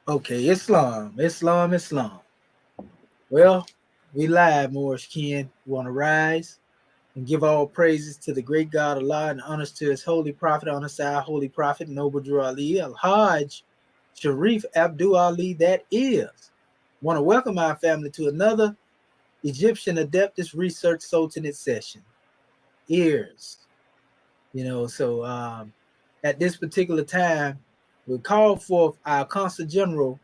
Okay, Islam. Well, we live, Moorish kin. We want to rise and give all praises to the great God Allah and honors to his holy prophet, on his side, holy prophet, Noble Drew Ali, Al Hajj, Sharif Abdul Ali, that is. Want to welcome our family to another Egyptian Adeptus Research Sultanate session. E.A.R.S. At this particular time, we called forth our Consul General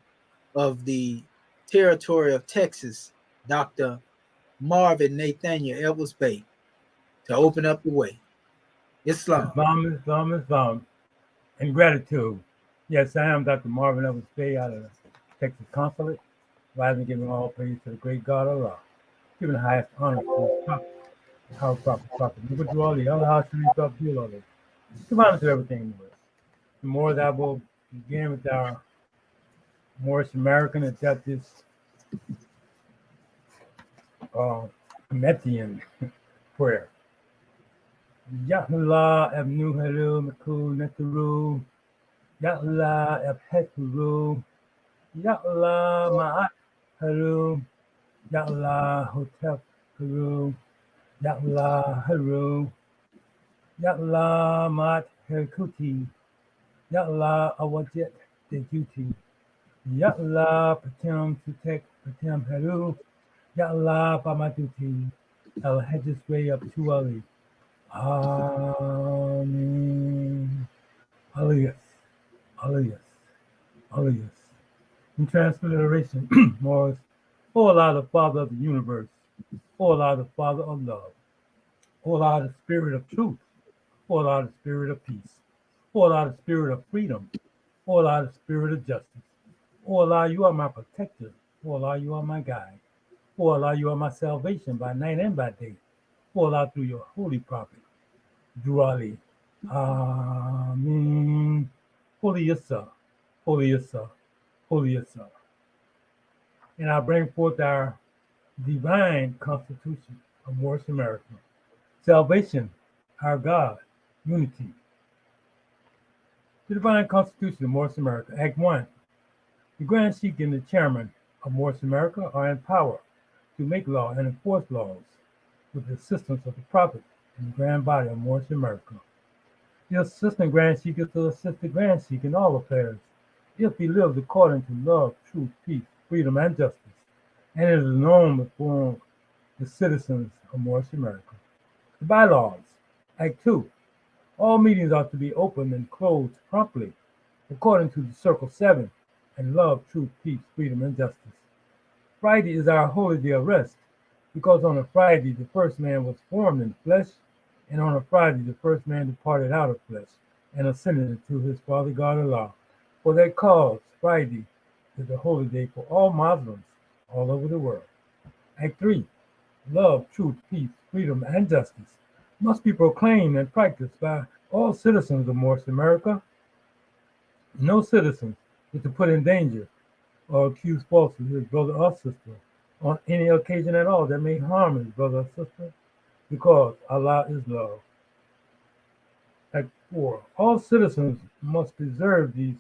of the territory of Texas, Dr. Marvin Nathaniel Edwards Bay, to open up the way. Islam. Islam, and gratitude. Yes, I am Dr. Marvin Evans Bay out of the Texas Consulate, rising giving all praise to the great God Allah, giving the highest honor to his prophet, our prophet. Look at you all the other house Sharif Abdul Ali. Give honor to everything in the West. The more that will begin with our Moorish American Adeptus Metian prayer. Yahullah Abnu Haru Maku Netaru. Yahullah Abheturu. Yahullah Ma'at Haru. Yahullah Hotep Haru. Yahullah Haru. Yahullah Ma'at Herkuti. Yahullah Awajet Dejuti. Yahullah Patem Sutek Patem Haru. Yahullah Bamaduti. El Hedges Way Up to Ali. Amen. Alias. Alias. Alias. In transliteration, Morris, O Allah, the Father of the universe, O Allah, the Father of love, O Allah, the Spirit of truth, O Allah, the Spirit of peace, O Allah, the Spirit of freedom, O Allah, the Spirit of justice, O Allah, you are my protector, O Allah, you are my guide, O Allah, you are my salvation by night and by day, O Allah, through your holy prophet, Drew Ali. Amen. Holy Yasa, Holy Yasa, Holy Yasa. And I bring forth our divine constitution of Moorish America. Salvation, our God, unity. The divine constitution of Moorish America. Act 1. The Grand Sheikh and the chairman of Moorish America are in power to make law and enforce laws with the assistance of the prophet and the grand body of Moorish America. The assistant Grand Sheikh is to assist the Grand Sheikh in all affairs, if he lives according to love, truth, peace, freedom, and justice, and it is known before the citizens of Moorish America. The bylaws. Act 2. All meetings are to be opened and closed promptly, according to the Circle 7, and love, truth, peace, freedom, and justice. Friday is our holy day of rest, because on a Friday the first man was formed in the flesh, and on a Friday the first man departed out of flesh, and ascended to his Father God Allah. For that cause, Friday is a holy day for all Muslims all over the world. Act 3. Love, truth, peace, freedom, and justice must be proclaimed and practiced by all citizens of Moorish America. No citizen is to put in danger or accuse falsely his brother or sister on any occasion at all that may harm his brother or sister, because Allah is love. Act 4. All citizens must preserve these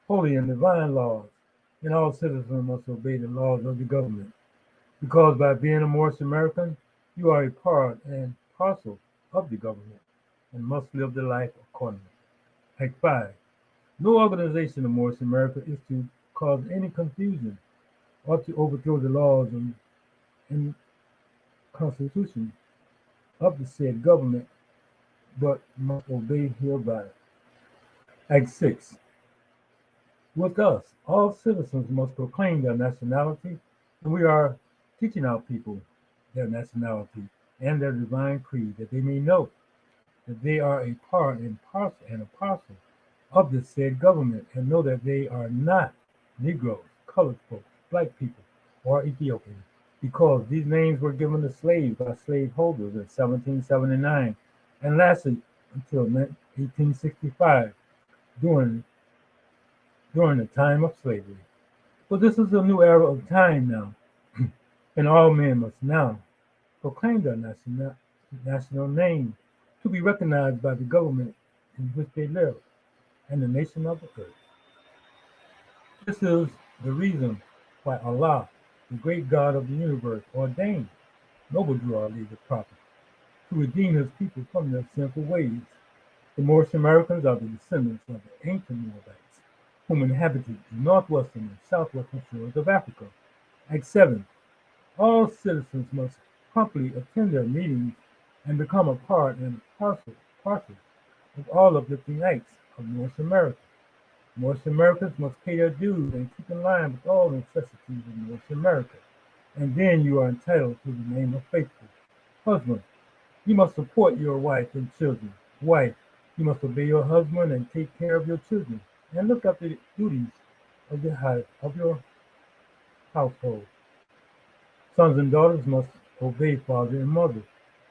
holy and divine laws, and all citizens must obey the laws of the government, because by being a Moorish American, you are a part and parcel of the government and must live the life accordingly. Act 5. No organization of Moorish America is to cause any confusion or to overthrow the laws and constitution of the said government, but must obey hereby. Act 6. With us, all citizens must proclaim their nationality, and we are teaching our people their nationality and their divine creed, that they may know that they are a part and a parcel of the said government, and know that they are not Negroes, colored folks, black people, or Ethiopians, because these names were given to slaves by slaveholders in 1779 and lasted until 1865 during the time of slavery. But this is a new era of time now, and all men must now proclaim their national name to be recognized by the government in which they live and the nation of the earth. This is the reason why Allah, the great God of the universe, ordained noble Drew Ali the prophet to redeem his people from their sinful ways. The Moorish Americans are the descendants of the ancient Moabites, whom inhabited the northwestern and southwestern shores of Africa. Act 7. All citizens must promptly attend their meetings and become a part and parcel of all uplifting acts of North America. North Americans must pay their dues and keep in line with all necessities of North America, and then you are entitled to the name of faithful. Husband, you must support your wife and children. Wife, you must obey your husband and take care of your children, and look after the duties of your household. Sons and daughters must obey father and mother,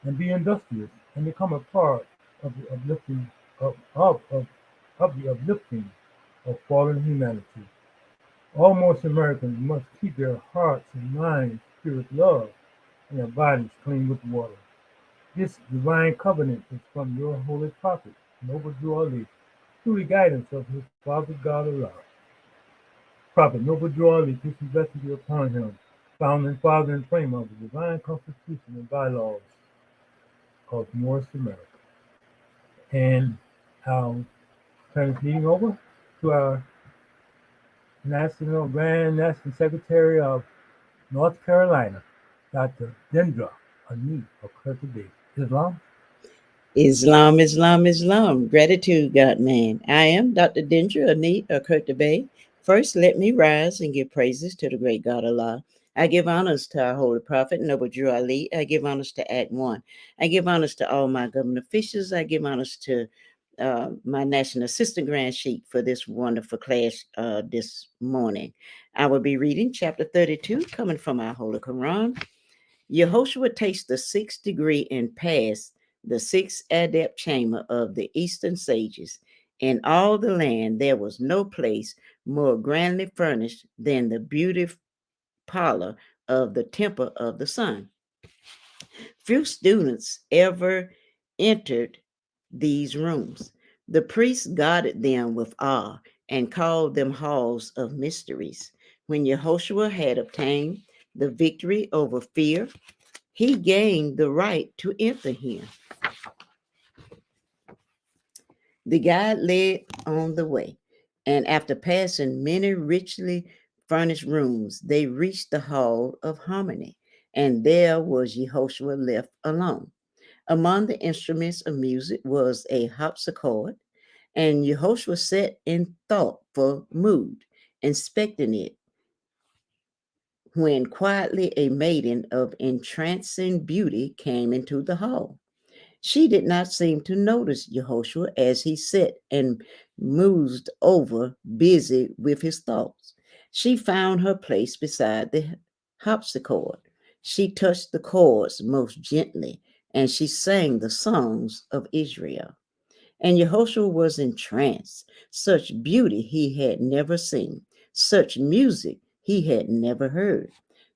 and be industrious, and become a part of the uplifting of the uplifting of fallen humanity. All most Americans must keep their hearts and minds pure with love, and their bodies clean with water. This divine covenant is from your holy prophet, Noble Drew Ali, through the guidance of his Father God Allah. Prophet Noble Drew Ali, peace and blessings be upon him, founding father and framer of the divine constitution and bylaws of Morris America. And I'll turn this meeting over to our Grand National Secretary of North Carolina, Dr. Dendra Ani of Kirkby. Islam. Islam, Islam, Islam. Gratitude, God man. I am Dr. Dendra Anit Kirk Bay. First, let me rise and give praises to the great God Allah. I give honors to our holy prophet, Noble Drew Ali. I give honors to Act 1. I give honors to all my government officials. I give honors to my National Assistant Grand Sheik for this wonderful class this morning. I will be reading chapter 32, coming from our Holy Quran. Yehoshua takes the sixth degree and passed the sixth adept chamber of the eastern sages. In all the land, there was no place more grandly furnished than the beauty parlor of the temple of the sun. Few students ever entered these rooms. The priests guarded them with awe and called them halls of mysteries. When Yehoshua had obtained the victory over fear, he gained the right to enter here. The guide led on the way, and after passing many richly furnished rooms, they reached the hall of harmony, and there was Yehoshua left alone. Among the instruments of music was a harpsichord, and Yehoshua sat in thoughtful mood, inspecting it, when quietly a maiden of entrancing beauty came into the hall. She did not seem to notice Yehoshua as he sat and mused over, busy with his thoughts. She found her place beside the harpsichord. She touched the chords most gently, and she sang the songs of Israel. And Yehoshua was entranced. Such beauty he had never seen, such music he had never heard.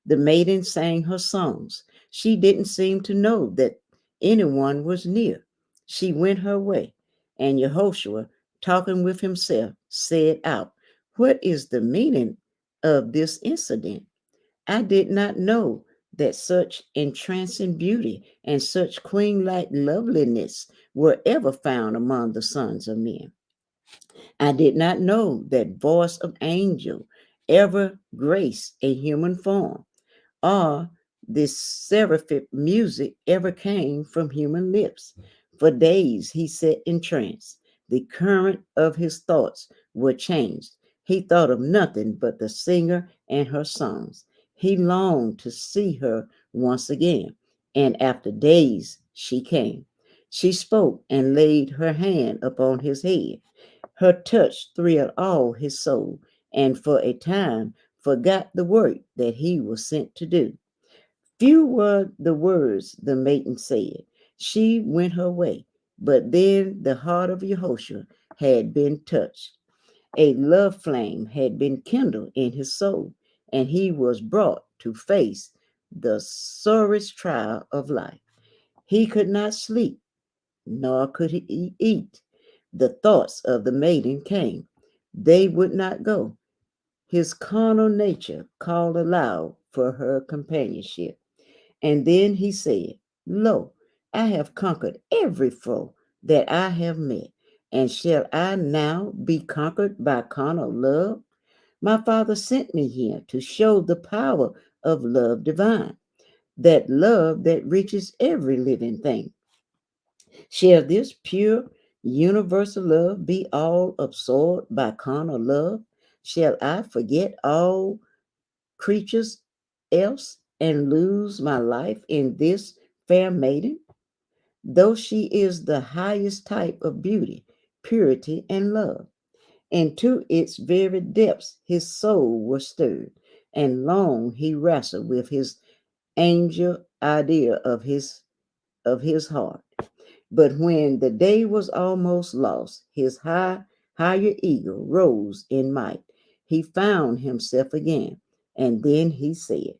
The maiden sang her songs. She didn't seem to know that anyone was near. She went her way, and Yehoshua, talking with himself, said out, "What is the meaning of this incident? I did not know that such entrancing beauty and such queen-like loveliness were ever found among the sons of men. I did not know that voice of angel ever graced a human form, or this seraphic music ever came from human lips." For days he sat in trance. The current of his thoughts were changed. He thought of nothing but the singer and her songs. He longed to see her once again, and after days she came. She spoke and laid her hand upon his head. Her touch thrilled all his soul, and for a time forgot the work that he was sent to do. Few were the words the maiden said. She went her way, but then the heart of Yehoshua had been touched. A love flame had been kindled in his soul, and he was brought to face the sorest trial of life. He could not sleep, nor could he eat. The thoughts of the maiden came. They would not go. His carnal nature called aloud for her companionship. And then he said, Lo, I have conquered every foe that I have met. And shall I now be conquered by carnal love? My Father sent me here to show the power of love divine, that love that reaches every living thing. Shall this pure, universal love be all absorbed by carnal love? Shall I forget all creatures else and lose my life in this fair maiden? Though she is the highest type of beauty, purity, and love, and to its very depths his soul was stirred, and long he wrestled with his angel idea of his heart. But when the day was almost lost, his higher ego rose in might. He found himself again, and then he said,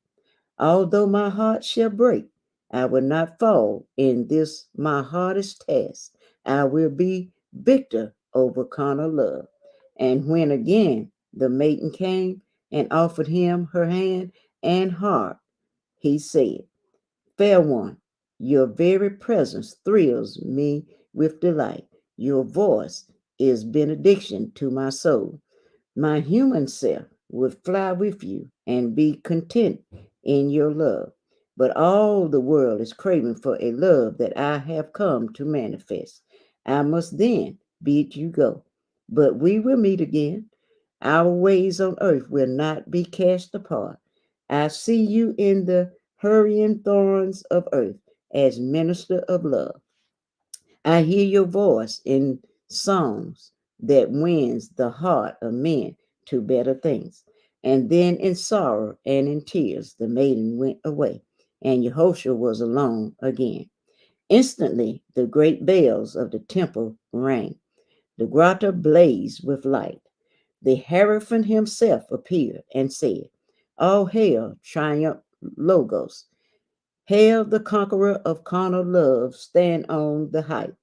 Although my heart shall break, I will not fall in this my hardest task. I will be victor over carnal love. And when again the maiden came and offered him her hand and heart, he said, Fair one, your very presence thrills me with delight. Your voice is benediction to my soul. My human self would fly with you and be content in your love. But all the world is craving for a love that I have come to manifest. I must then bid you go. But we will meet again. Our ways on earth will not be cast apart. I see you in the hurrying thorns of earth as minister of love. I hear your voice in songs that wins the heart of men to better things. And then in sorrow and in tears, the maiden went away, and Yehoshua was alone again. Instantly, the great bells of the temple rang. The grotto blazed with light. The Hierophant himself appeared and said, All hail, triumph Logos. Hail the conqueror of carnal love, stand on the height.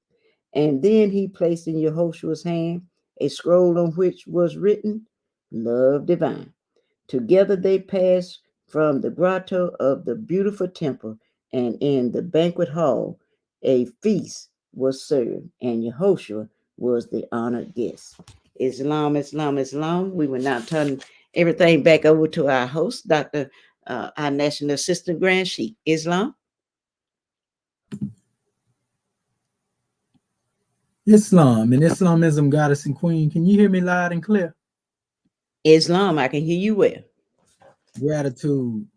And then he placed in Yehoshua's hand a scroll on which was written, Love Divine. Together they passed from the grotto of the beautiful temple, and in the banquet hall a feast was served, and Yehoshua was the honored guest. Islam, Islam, Islam. We will now turn everything back over to our host, Dr. Our National Assistant Grand Sheik. Islam? Islam and Islamism, goddess and queen. Can you hear me loud and clear? Islam, I can hear you well. Gratitude,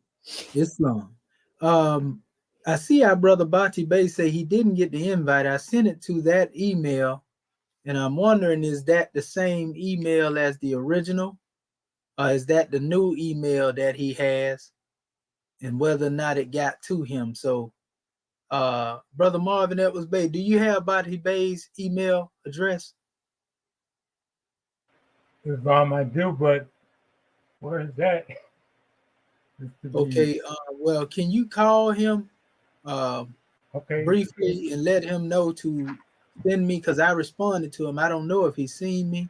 Islam. I see our brother Bati Bey say he didn't get the invite. I sent it to that email, and I'm wondering, is that the same email as the original, or is that the new email that he has, and whether or not it got to him? So, brother Marvin Edwards Bey, do you have Bati Bey's email address? Islam, I do, but where is that? Okay, well, can you call him Okay. briefly and let him know to send me, because I responded to him. I don't know if he's seen me.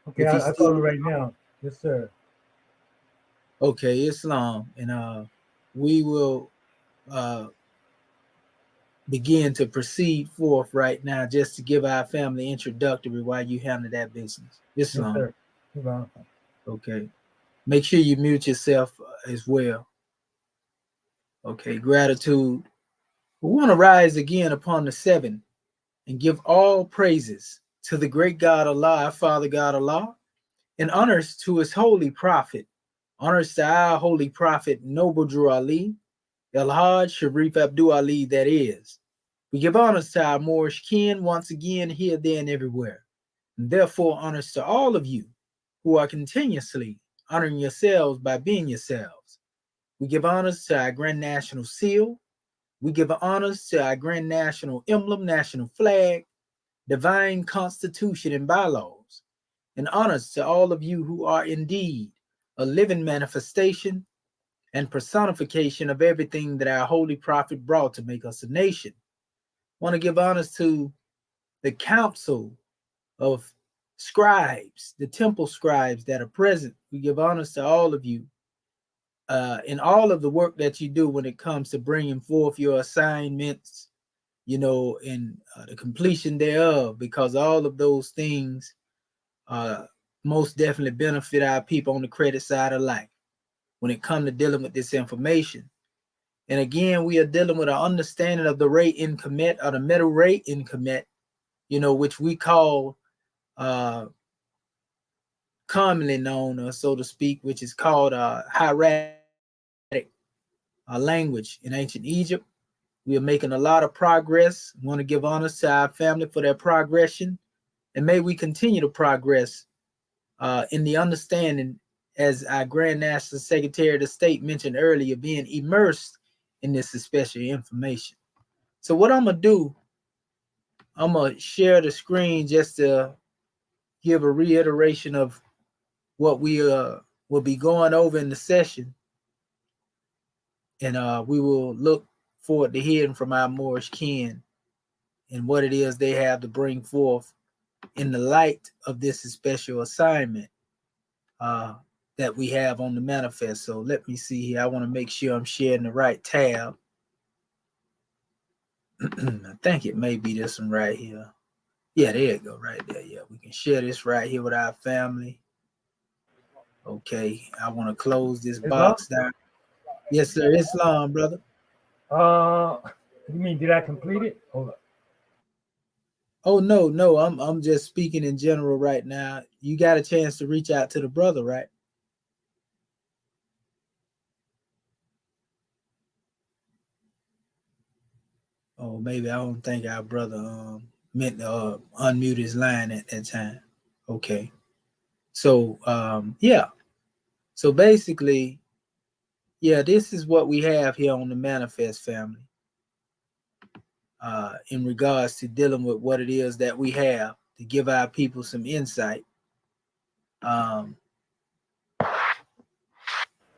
Okay, If he's I call still it right now. Yes, sir. okay, Islam, and we will begin to proceed forth right now, just to give our family introductory while you handle that business. Yes, Islam, sir. Islam. okay. Make sure you mute yourself as well. Okay, gratitude. We want to rise again upon the seven and give all praises to the great God Allah, our Father God Allah, and honors to his holy prophet, honors to our holy prophet, Noble Drew Ali, El Hajj Sharif Abdul Ali, that is. We give honors to our Moorish kin once again, here, there, and everywhere. And therefore, honors to all of you who are continuously honoring yourselves by being yourselves. We give honors to our Grand National Seal. We give honors to our Grand National Emblem, National Flag, Divine Constitution, and bylaws, and honors to all of you who are indeed a living manifestation and personification of everything that our holy prophet brought to make us a nation. I want to give honors to the council of scribes, the temple scribes that are present. We give honors to all of you in all of the work that you do when it comes to bringing forth your assignments, and the completion thereof, because all of those things most definitely benefit our people on the credit side of life when it comes to dealing with this information. And again, we are dealing with an understanding of the rate in commit, or the Medu rate in commit, which we call commonly known, or so to speak, which is called Hieratic language in ancient Egypt. We are making a lot of progress. We want to give honors to our family for their progression, and may we continue to progress in the understanding, as our Grand National Secretary of the State mentioned earlier, being immersed in this special information. So what I'm gonna do, I'm gonna share the screen just to give a reiteration of what we will be going over in the session, and we will look forward to hearing from our Moorish kin and what it is they have to bring forth in the light of this special assignment that we have on the manifest. So let me see here. I want to make sure I'm sharing the right tab. I think it may be this one right here. Yeah, there you go, right there. Yeah, we can share this right here with our family. Okay, I want to close this box down. Yes, sir. Islam, brother. You mean did I complete it? Hold up. Oh no, I'm just speaking in general right now. You got a chance to reach out to the brother, right? Oh, maybe I don't think our brother meant to unmute his line at that time. Okay. So yeah. So basically, yeah, this is what we have here on the manifest, family. In regards to dealing with what it is that we have to give our people some insight.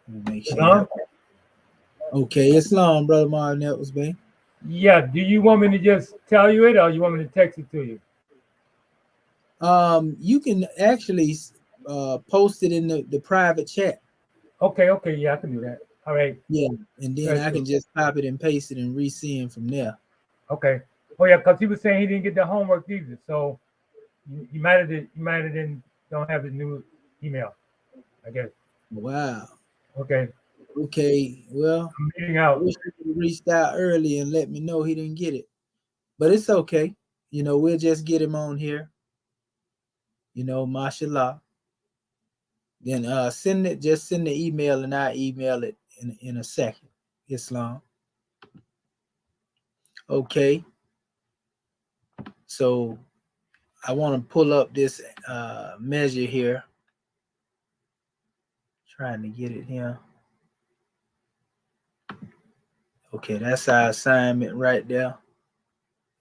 Make sure. Okay, Islam, brother Martin, that was me. Yeah, do you want me to just tell you it, or you want me to text it to you? You can actually post it in the private chat. Okay, yeah, I can do that. All right. Yeah, and then I can just copy it and paste it and resend from there. Okay. Oh yeah, because he was saying he didn't get the homework either, so you might have don't have the new email, I guess. Wow. Okay. Okay. Well, I'm meeting out. I wish he could have reached out early and let me know he didn't get it, but it's okay. We'll just get him on here. Mashallah. Then just send the email and I email it in a second. Islam. Okay. So I want to pull up this measure here. Trying to get it here. Okay, that's our assignment right there.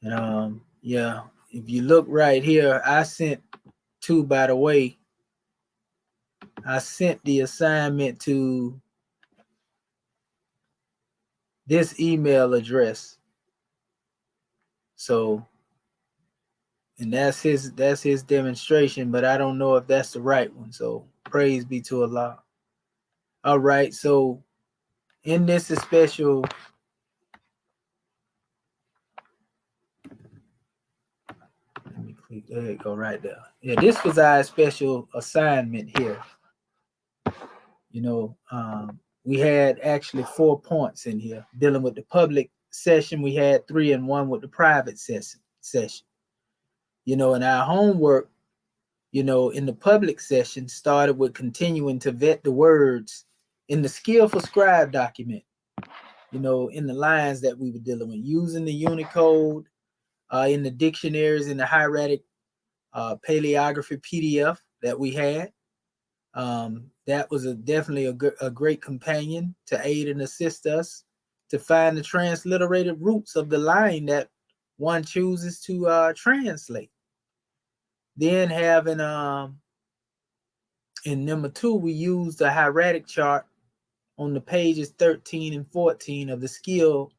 And yeah, if you look right here, I sent two, by the way. I sent the assignment to this email address. So, and that's his demonstration, but I don't know if that's the right one. So praise be to Allah. All right, so in this special, let me click, there you go, right there. Yeah, this was our special assignment here. We had actually 4 points in here dealing with the public session. We had 3 and 1 with the private session. And our homework, in the public session started with continuing to vet the words in the skillful scribe document, in the lines that we were dealing with, using the Unicode, in the dictionaries, in the hieratic paleography PDF that we had. That was definitely a great companion to aid and assist us to find the transliterated roots of the line that one chooses to translate. Then having in number 2, we used the hieratic chart on the pages 13 and 14 of the skillful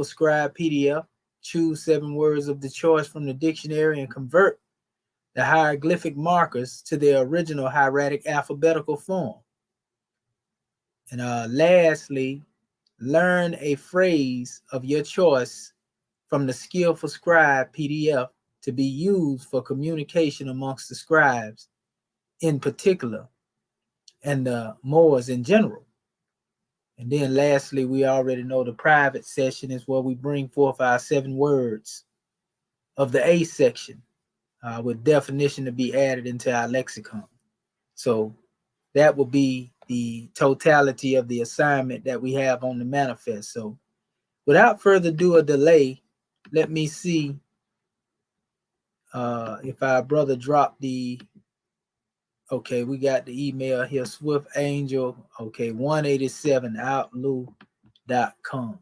scribe PDF. Choose 7 words of the choice from the dictionary and convert the hieroglyphic markers to their original hieratic alphabetical form. And lastly, learn a phrase of your choice from the Skillful Scribe PDF to be used for communication amongst the scribes in particular and the Moors in general. And then lastly, we already know the private session is where we bring forth our 7 words of the A section with definition to be added into our lexicon. So that will be the totality of the assignment that we have on the manifest. So without further ado or delay, let me see if our brother dropped the, okay, we got the email here, Swift Angel, okay, 187 outlook.com.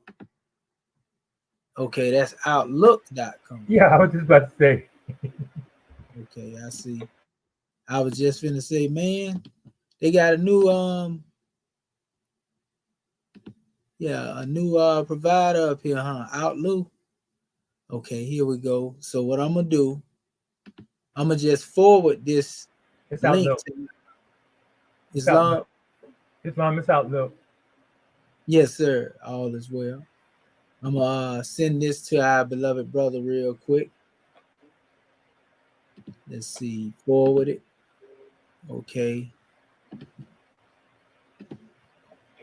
Okay, that's outlook.com. Yeah, I was just about to say. Okay, I see. I was just finna say, man, they got a new a new provider up here, huh? Outlook. Okay, here we go. So what I'm gonna do, I'm gonna just forward this It's link Outlook. to It's Islam. Outlook. Islam, it's Outlook. Yes, sir. All is well. I'm gonna send this to our beloved brother real quick. Let's see, forward it. Okay.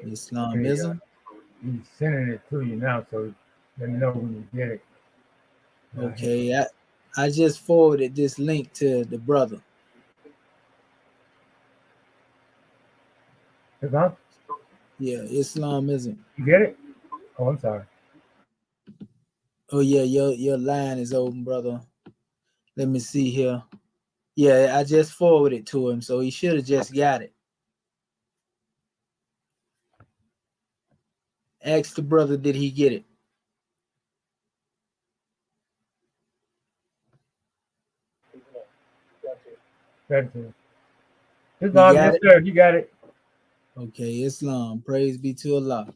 Islamism. He's sending it to you now, so let me know when you get it. Okay, I just forwarded this link to the brother. Islam? Yeah, Islamism. You get it? Oh, I'm sorry. Oh yeah, your line is open, brother. Let me see here. Yeah, I just forwarded to him, so he should have just got it. Ask the brother, did he get it? Gratitude. He Islam, got yes, it? sir, you got it. Okay, Islam. Praise be to Allah.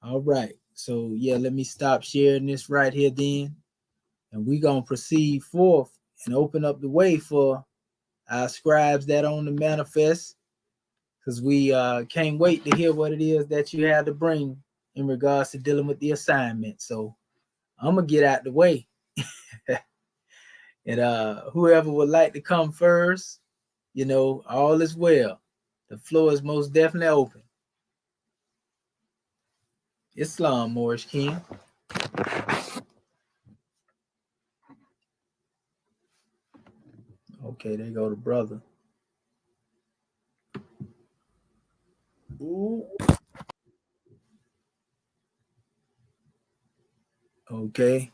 All right. So yeah, let me stop sharing this right here then. And we're gonna proceed forth and open up the way for our scribes that own the manifest. Because we can't wait to hear what it is that you have to bring in regards to dealing with the assignment. So I'm gonna get out the way. And whoever would like to come first, all is well. The floor is most definitely open. Islam, Moorish King. Okay, there go the brother. Ooh. Okay.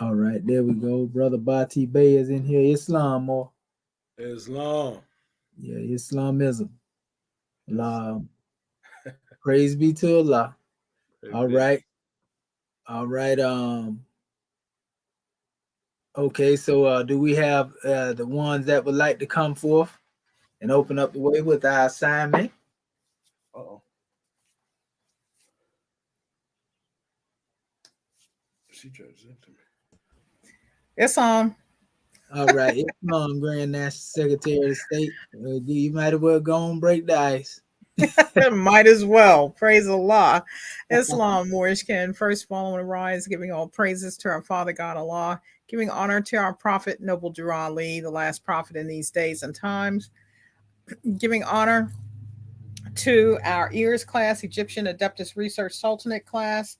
All right, there we go. Brother Bati Bey is in here. Islam or Islam. yeah, Islamism. Allah. Praise be to Allah. All right. All right. Okay, so do we have the ones that would like to come forth and open up the way with our assignment? Uh-oh. She tried to send to me. It's on. All right, Islam, Grand National Secretary of State. You might as well go and break the ice. Might as well. Praise Allah. Islam, Moorishkin. First of all, I want to rise, giving all praises to our Father God Allah, giving honor to our Prophet, Noble Dura Ali, the last prophet in these days and times, giving honor to our E.A.R.S class, Egyptian Adeptus Research Sultanate class,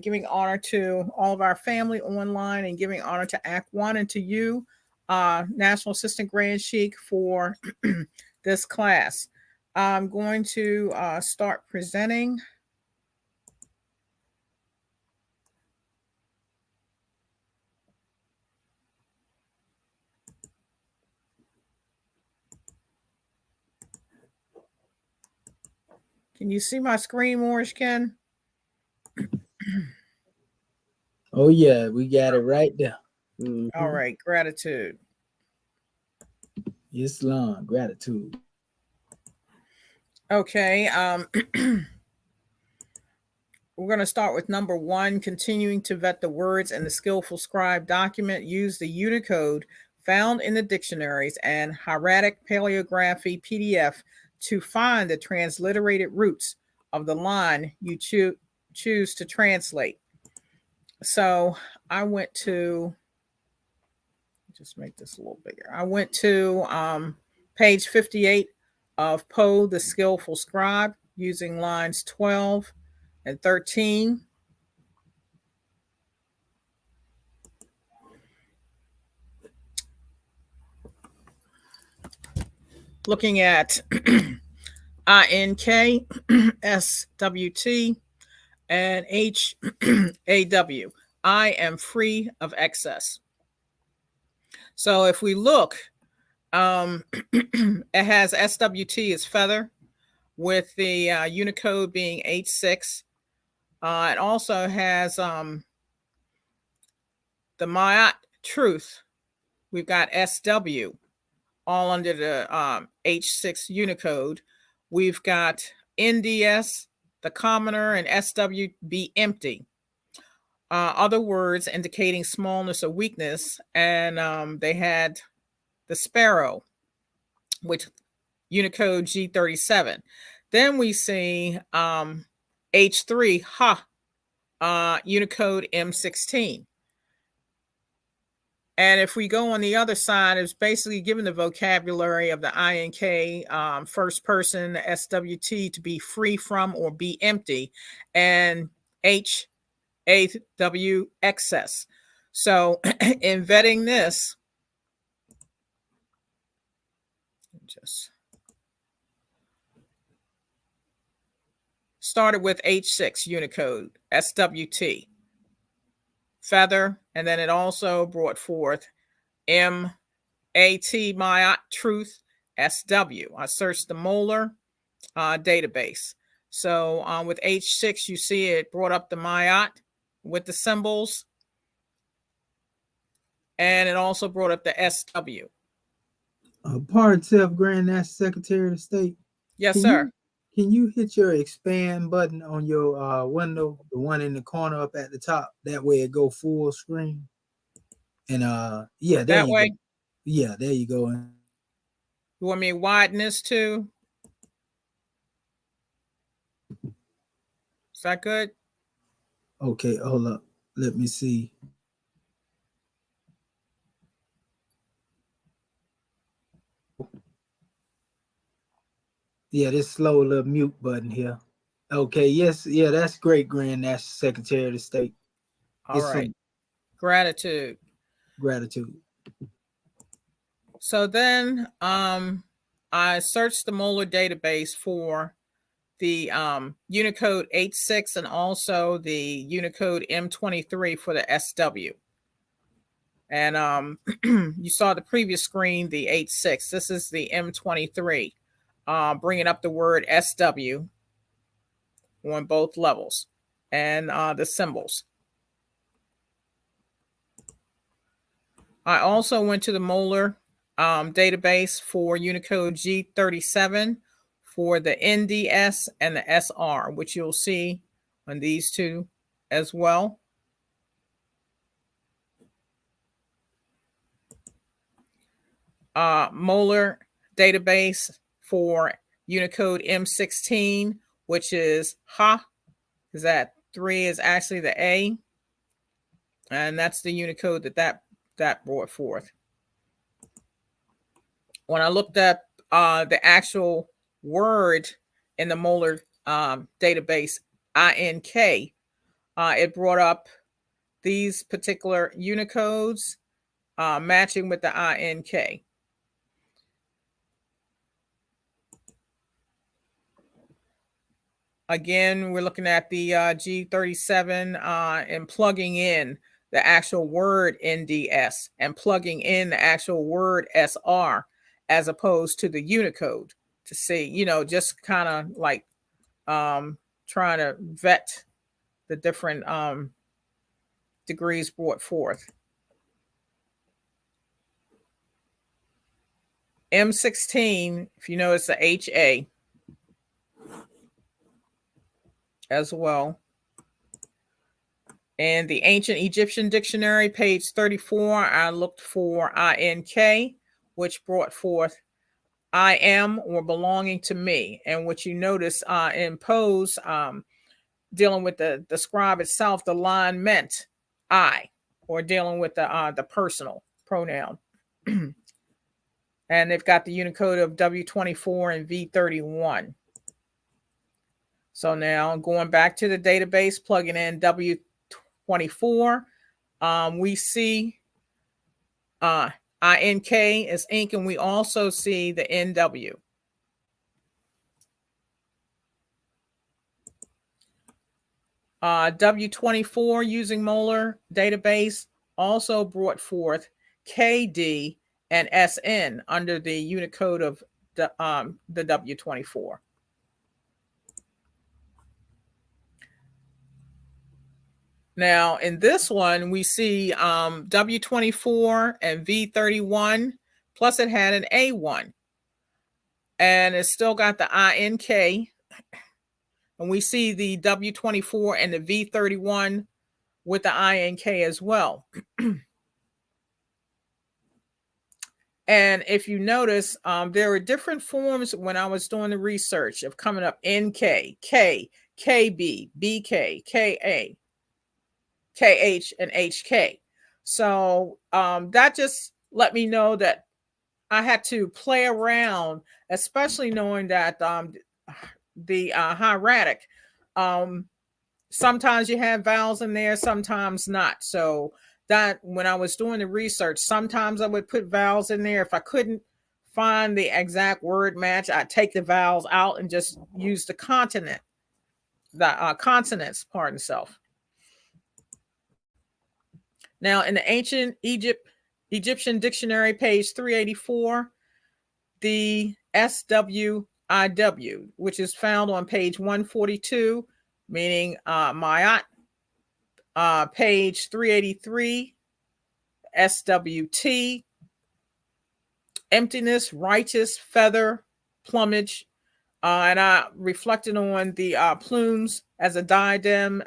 giving honor to all of our family online, and giving honor to Act One and to you, National Assistant Grand Sheik, for this class. I'm going to start presenting. Can you see my screen, Morishkin? Oh yeah, we got it right there. Mm-hmm. All right, gratitude. Islam, gratitude. Okay. we're going to start with number 1, continuing to vet the words in the skillful scribe document. Use the Unicode found in the dictionaries and Hieratic paleography PDF to find the transliterated roots of the line you choose to translate. So I went to, just make this a little bigger. I went to page 58 of Poe the Skillful Scribe, using lines 12 and 13. Looking at INK, SWT, and HAW. I am free of excess. So if we look, it has SWT as feather, with the Unicode being H6. It also has the Mayat truth. We've got SW, all under the H6 Unicode. We've got NDS, the commoner, and SWB empty. Other words indicating smallness or weakness, and they had the sparrow, which Unicode G37. Then we see H3, ha, Unicode M16. And if we go on the other side, it's basically given the vocabulary of the INK, first person, SWT, to be free from or be empty, and HAW, excess. So in vetting this, just started with H6 Unicode, SWT, feather, and then it also brought forth MAT, Mayat truth, SW. I searched the molar database. So with H6, you see it brought up the Mayat with the symbols, and it also brought up the SW. Pardon self, Grand National Secretary of State. Yes, sir. Can you hit your expand button on your window, the one in the corner up at the top? That way it go full screen. And yeah, there That you way? go. Yeah, there you go. You want me to widen this too? Is that good? Okay, hold up. Let me see. Yeah, this slow little mute button here. Okay, yes, yeah, that's great, Grand National Secretary of the State. All right. Gratitude. Gratitude. So then I searched the molar database for the Unicode H6 and also the Unicode M23 for the SW. And you saw the previous screen, the H6. This is the M23, bringing up the word SW on both levels and the symbols. I also went to the molar database for Unicode G37 for the NDS and the SR, which you'll see on these two as well. Molar database for Unicode M16, which is ha, because that 3 is actually the A, and that's the Unicode that brought forth. When I looked at the actual word in the molar database, INK, it brought up these particular Unicodes matching with the INK. Again, we're looking at the G37 and plugging in the actual word NDS and plugging in the actual word SR as opposed to the Unicode to see, just kind of like trying to vet the different degrees brought forth. M16, if you notice the HA as well. In the Ancient Egyptian Dictionary, page 34, I looked for INK, which brought forth I am or belonging to me. And what you notice in Poe's dealing with the scribe itself, the line meant I, or dealing with the personal pronoun. And they've got the Unicode of W24 and V31. So now going back to the database, plugging in W24, we see INK is ink, and we also see the NW. W24 using Molar database also brought forth KD and SN under the Unicode of the W24. Now, in this one, we see W24 and V31, plus it had an A1. And it's still got the INK. And we see the W24 and the V31 with the INK as well. And if you notice, there are different forms when I was doing the research of coming up NK, K, KB, BK, KA, KH, and HK. So that just let me know that I had to play around, especially knowing that the hieratic, sometimes you have vowels in there, sometimes not. So that when I was doing the research, sometimes I would put vowels in there. If I couldn't find the exact word match, I'd take the vowels out and just use the consonants, pardon self. Now, in the Ancient Egyptian Dictionary, page 384, the SWIW, which is found on page 142, meaning Mayat, page 383, SWT, emptiness, righteous, feather, plumage, and I reflected on the plumes as a diadem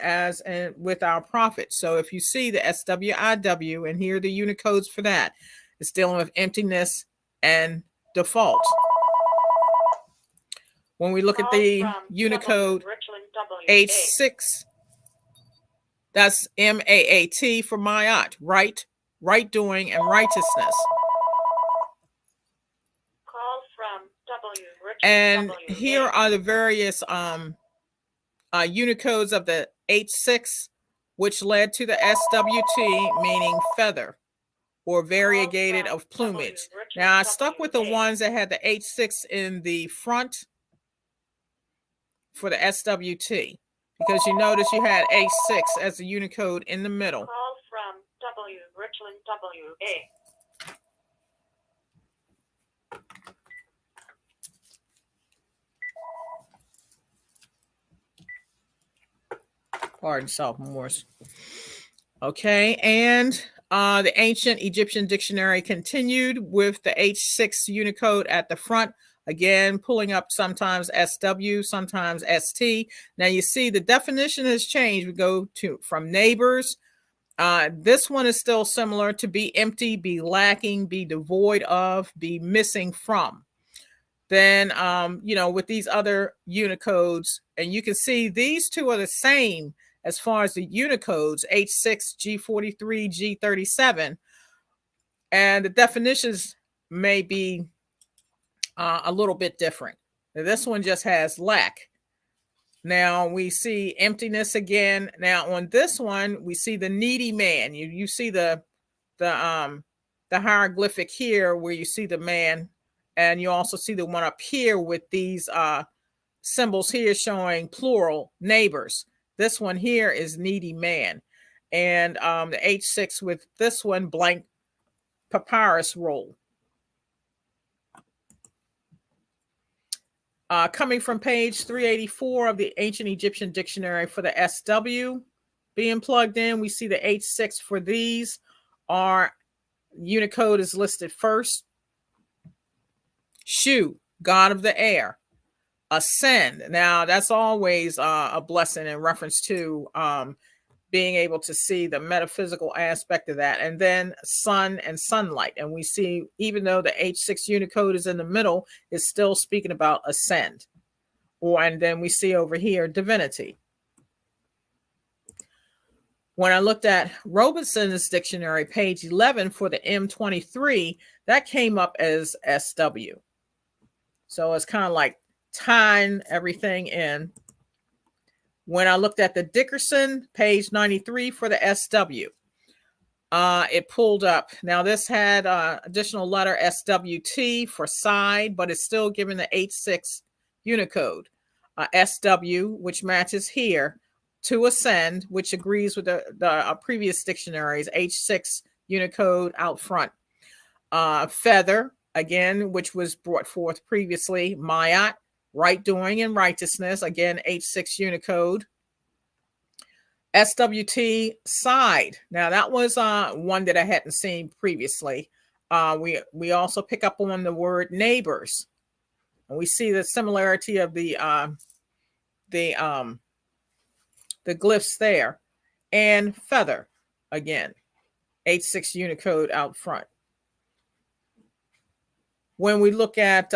with our prophet. So if you see the SWIW, and here are the Unicodes for that, it's dealing with emptiness and default. When we look at the Unicode H6, that's MAAT for Mayat, right doing, and righteousness. And here are the various Unicodes of the H6, which led to the SWT, meaning feather or variegated of plumage. Now, I stuck with the ones that had the H6 in the front for the SWT, because you notice you had H6 as the Unicode in the middle. Call from W. Richland WA. Pardon self, Morse. Okay, and the Ancient Egyptian Dictionary continued with the H6 Unicode at the front. Again, pulling up sometimes SW, sometimes ST. Now you see the definition has changed. We go from neighbors. This one is still similar to be empty, be lacking, be devoid of, be missing from. Then, with these other Unicodes, and you can see these two are the same as far as the Unicodes, H6, G43, G37. And the definitions may be a little bit different. Now, this one just has lack. Now we see emptiness again. Now on this one, we see the needy man. You see the hieroglyphic here where you see the man, and you also see the one up here with these symbols here showing plural neighbors. This one here is needy man. And the H6 with this one blank papyrus roll. Coming from page 384 of the Ancient Egyptian Dictionary for the SW being plugged in, we see the H6 for these are Unicode is listed first. Shu, God of the air. Ascend. Now, that's always a blessing in reference to being able to see the metaphysical aspect of that. And then sun and sunlight. And we see, even though the H6 Unicode is in the middle, it's still speaking about ascend. And then we see over here, divinity. When I looked at Robinson's dictionary, page 11 for the M23, that came up as SW. So it's kind of like tying everything in. When I looked at the Dickerson, page 93 for the SW, it pulled up. Now this had additional letter SWT for side, but it's still given the H6 Unicode. SW, which matches here, to ascend, which agrees with the previous dictionaries, H6 Unicode out front. Feather, again, which was brought forth previously, Mayat, right doing and righteousness, again, H6 Unicode. SWT side. Now that was one that I hadn't seen previously. We also pick up on the word neighbors, and we see the similarity of the glyphs there. And feather, again, H6 Unicode out front. When we look at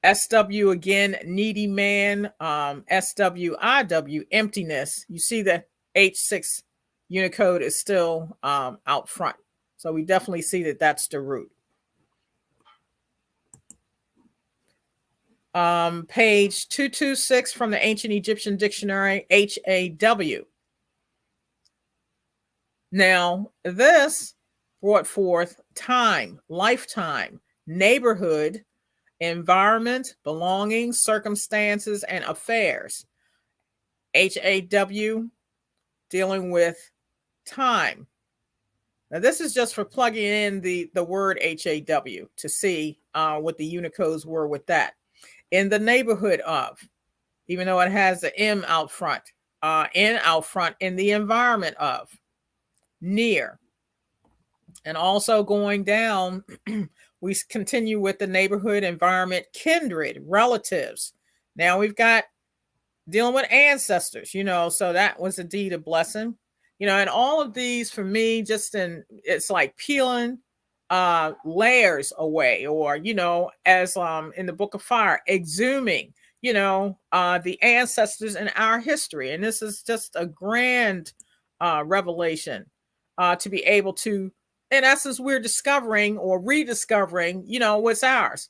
SW again, needy man, SWIW, emptiness, you see the H6 Unicode is still out front. So we definitely see that that's the root. Page 226 from the Ancient Egyptian Dictionary, HAW. Now, this brought forth time, lifetime, neighborhood, environment, belongings, circumstances, and affairs. HAW dealing with time. Now, this is just for plugging in the word HAW to see what the Unicodes were with that. In the neighborhood of, even though it has the M out front, in out front, in the environment of, near. And also going down, we continue with the neighborhood, environment, kindred, relatives. Now we've got dealing with ancestors, so that was indeed a blessing. And all of these for me, it's like peeling layers away, or, as in the Book of Fire, exhuming, the ancestors in our history. And this is just a grand revelation to be able to, in essence, we're discovering or rediscovering, what's ours.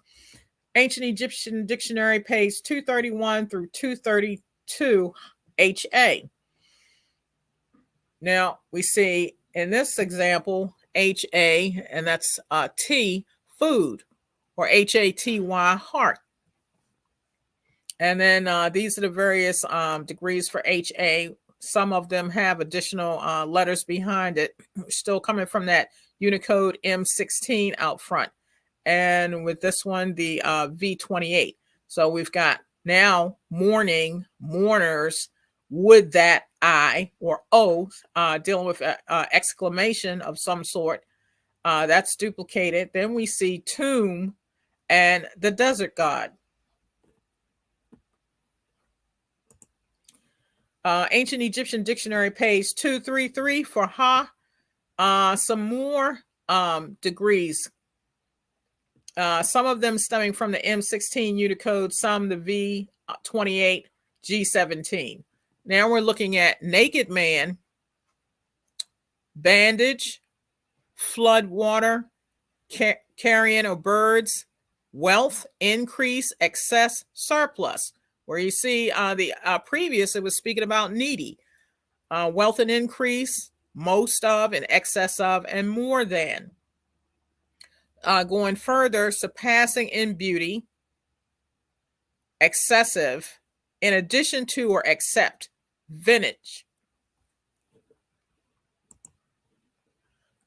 Ancient Egyptian Dictionary, page 231 through 232, HA. Now we see in this example, HA, and that's T, food, or HATY, heart. And then these are the various degrees for HA. Some of them have additional letters behind it, still coming from that Unicode M16 out front. And with this one, the V28. So we've got now mourning, mourners, would that I or O, dealing with exclamation of some sort. That's duplicated. Then we see tomb and the desert god. Ancient Egyptian Dictionary, page 233 for Ha. Some more degrees. Some of them stemming from the M16 Unicode, some the V28, G17. Now we're looking at naked man, bandage, flood water, carrion or birds, wealth, increase, excess, surplus. Where you see the previous, it was speaking about needy. Wealth and increase, most of, and excess of, and more than. Going further, surpassing in beauty, excessive, in addition to or except, vintage.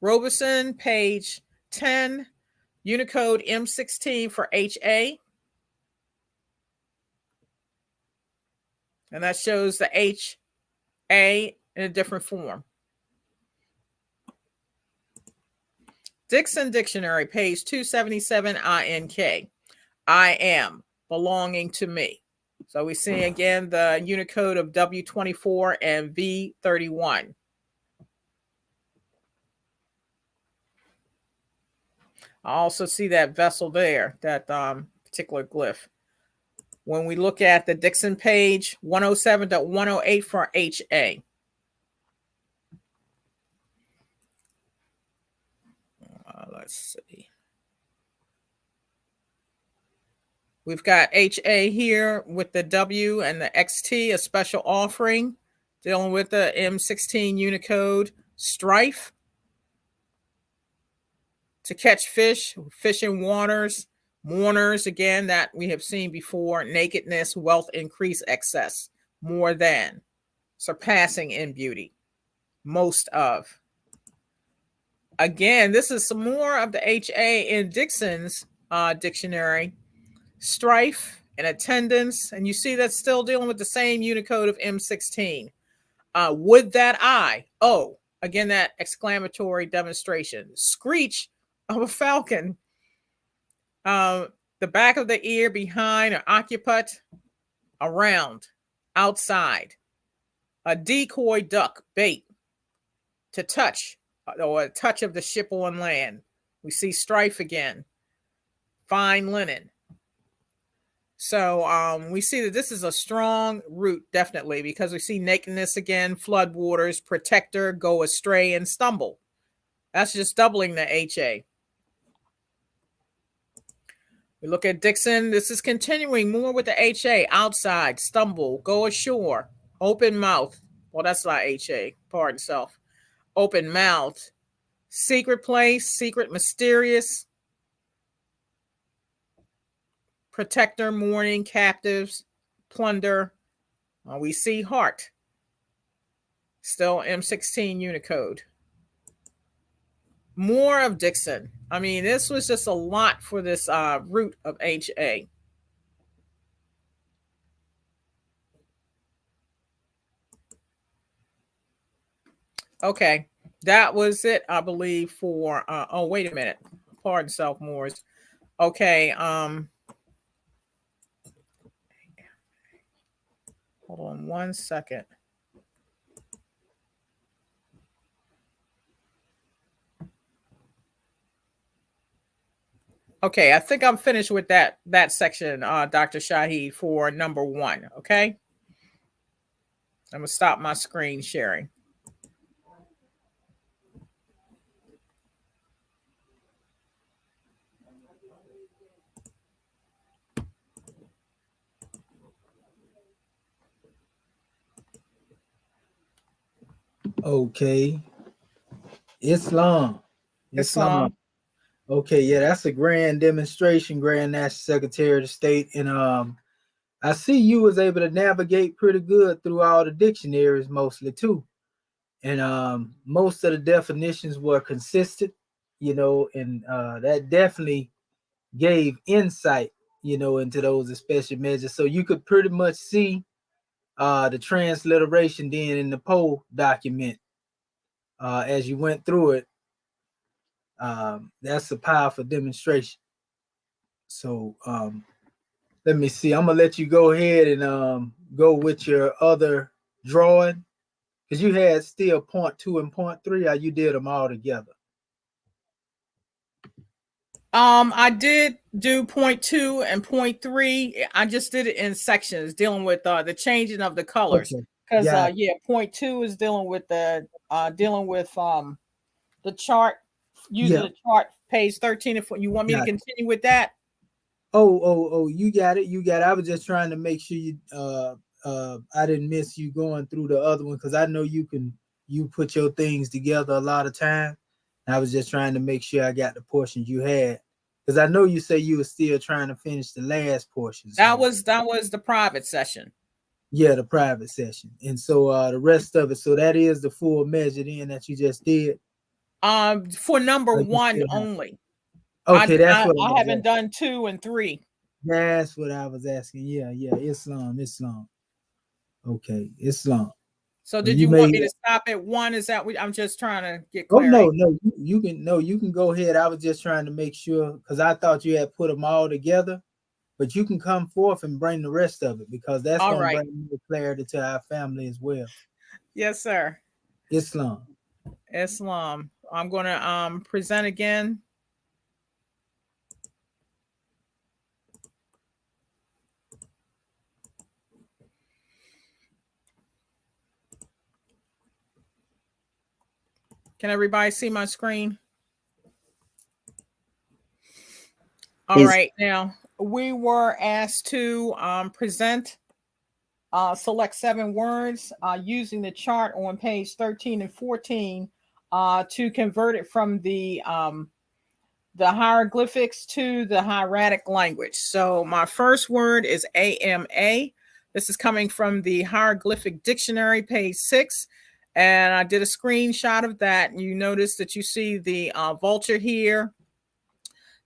Robeson, page 10, Unicode M16 for HA. And that shows the HA in a different form. Dixon Dictionary, page 277, INK. I am, belonging to me. So we see again the Unicode of W24 and V31. I also see that vessel there, that particular glyph. When we look at the Dixon page, 107.108 for HA. Let's see. We've got HA here with the W and the XT, a special offering, dealing with the M16 Unicode strife to catch fish, fishing waters, mourners, again, that we have seen before, nakedness, wealth, increase, excess, more than, surpassing in beauty, most of. Again, this is some more of the HA in Dixon's dictionary. Strife and attendance, and you see that's still dealing with the same Unicode of M16. Would that I? Oh, again, that exclamatory demonstration. Screech of a falcon. The back of the ear, behind, or occiput, around, outside. A decoy duck, bait, to touch, or a touch of the ship on land. We see strife again. Fine linen. So we see that this is a strong root, definitely, because we see nakedness again, flood waters, protector, go astray, and stumble. That's just doubling the HA. We look at Dixon. This is continuing more with the HA. Outside, stumble, go ashore, open mouth. Well, that's not HA, pardon self. Open mouth, secret place, secret, mysterious. Protector, mourning, captives, plunder. We see heart. Still M16 Unicode. More of Dixon. I mean, this was just a lot for this root of HA. Okay, that was it, I believe, for oh, wait a minute. Pardon self, Moors. Okay, hold on 1 second. Okay, I think I'm finished with that section, Dr. Shahi, for number 1. Okay, I'm gonna stop my screen sharing. Okay. Islam. Islam. Okay, yeah, that's a grand demonstration, Grand National Secretary of the State. And I see you was able to navigate pretty good through all the dictionaries mostly too. And most of the definitions were consistent, and that definitely gave insight, into those special measures. So you could pretty much see the transliteration then in the Poe document as you went through it. That's a powerful demonstration. So let me see. I'm gonna let you go ahead and go with your other drawing, because you had still point 2 and point 3, or you did them all together. I did do point 2 and point 3. I just did it in sections, dealing with the changing of the colors. Because yeah, point 2 is dealing with the chart, using the chart, page 13. If you want me to continue with that. Oh, you got it. I was just trying to make sure you I didn't miss you going through the other one, because I know you put your things together a lot of time. I was just trying to make sure I got the portions you had, because I know you say you were still trying to finish the last portion. So. That was the private session. Yeah, the private session. And so the rest of it, so that is the full measure then that you just did. For number 1 only. Okay, that's what I haven't done 2 and 3. That's what I was asking. Yeah, Islam. Okay, Islam. So did you want me to stop at 1? Is that what I'm just trying to get clarity? Oh no, you can go ahead. I was just trying to make sure, because I thought you had put them all together. but you can come forth and bring the rest of it, because that's All going to right. bring more clarity to our family as well. Yes, sir. Islam. Islam. I'm going to present again. Can everybody see my screen? All right. Now, we were asked to present, select 7 words using the chart on page 13 and 14 to convert it from the hieroglyphics to the hieratic language. So my first word is AMA. This is coming from the hieroglyphic dictionary, page 6. And I did a screenshot of that. You notice that you see the vulture here.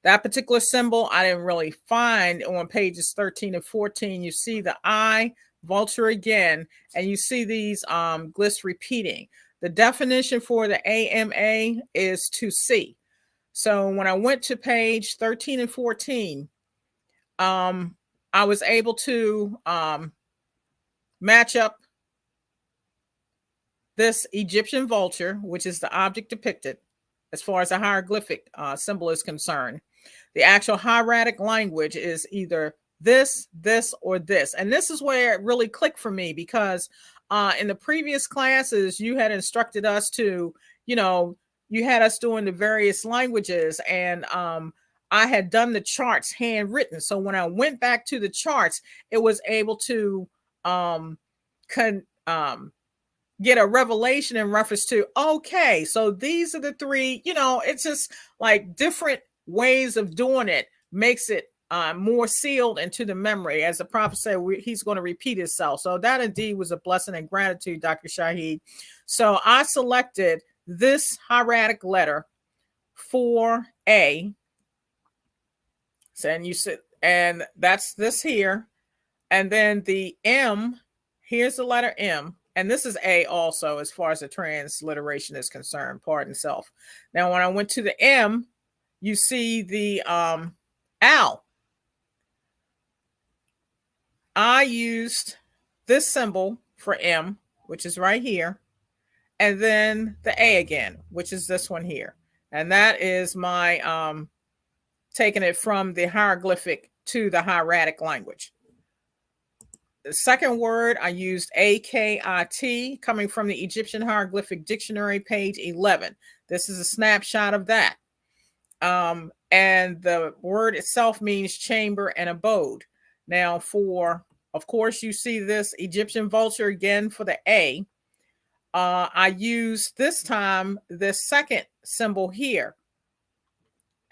That particular symbol I didn't really find on pages 13 and 14. You see the I, vulture again, and you see these glyphs repeating. The definition for the AMA is to see. So when I went to page 13 and 14, I was able to match up this Egyptian vulture, which is the object depicted as far as a hieroglyphic symbol is concerned. The actual hieratic language is either this, this, or this. And this is where it really clicked for me, because in the previous classes, you had instructed us to, you had us doing the various languages, and I had done the charts handwritten. So when I went back to the charts, it was able to get a revelation in reference to, okay, so these are the 3, it's just like different ways of doing it makes it more sealed into the memory. As the prophet said, he's going to repeat himself. So that indeed was a blessing and gratitude, Dr. Shahid. So I selected this hieratic letter for A. And that's this here. And then the M, here's the letter M. And this is A also, as far as the transliteration is concerned, pardon self. Now, when I went to the M, you see the Al. I used this symbol for M, which is right here, and then the A again, which is this one here. And that is my taking it from the hieroglyphic to the hieratic language. The second word, I used AKIT, coming from the Egyptian Hieroglyphic Dictionary, page 11. This is a snapshot of that. And the word itself means chamber and abode. Now, of course, you see this Egyptian vulture again for the A. I used this time this second symbol here.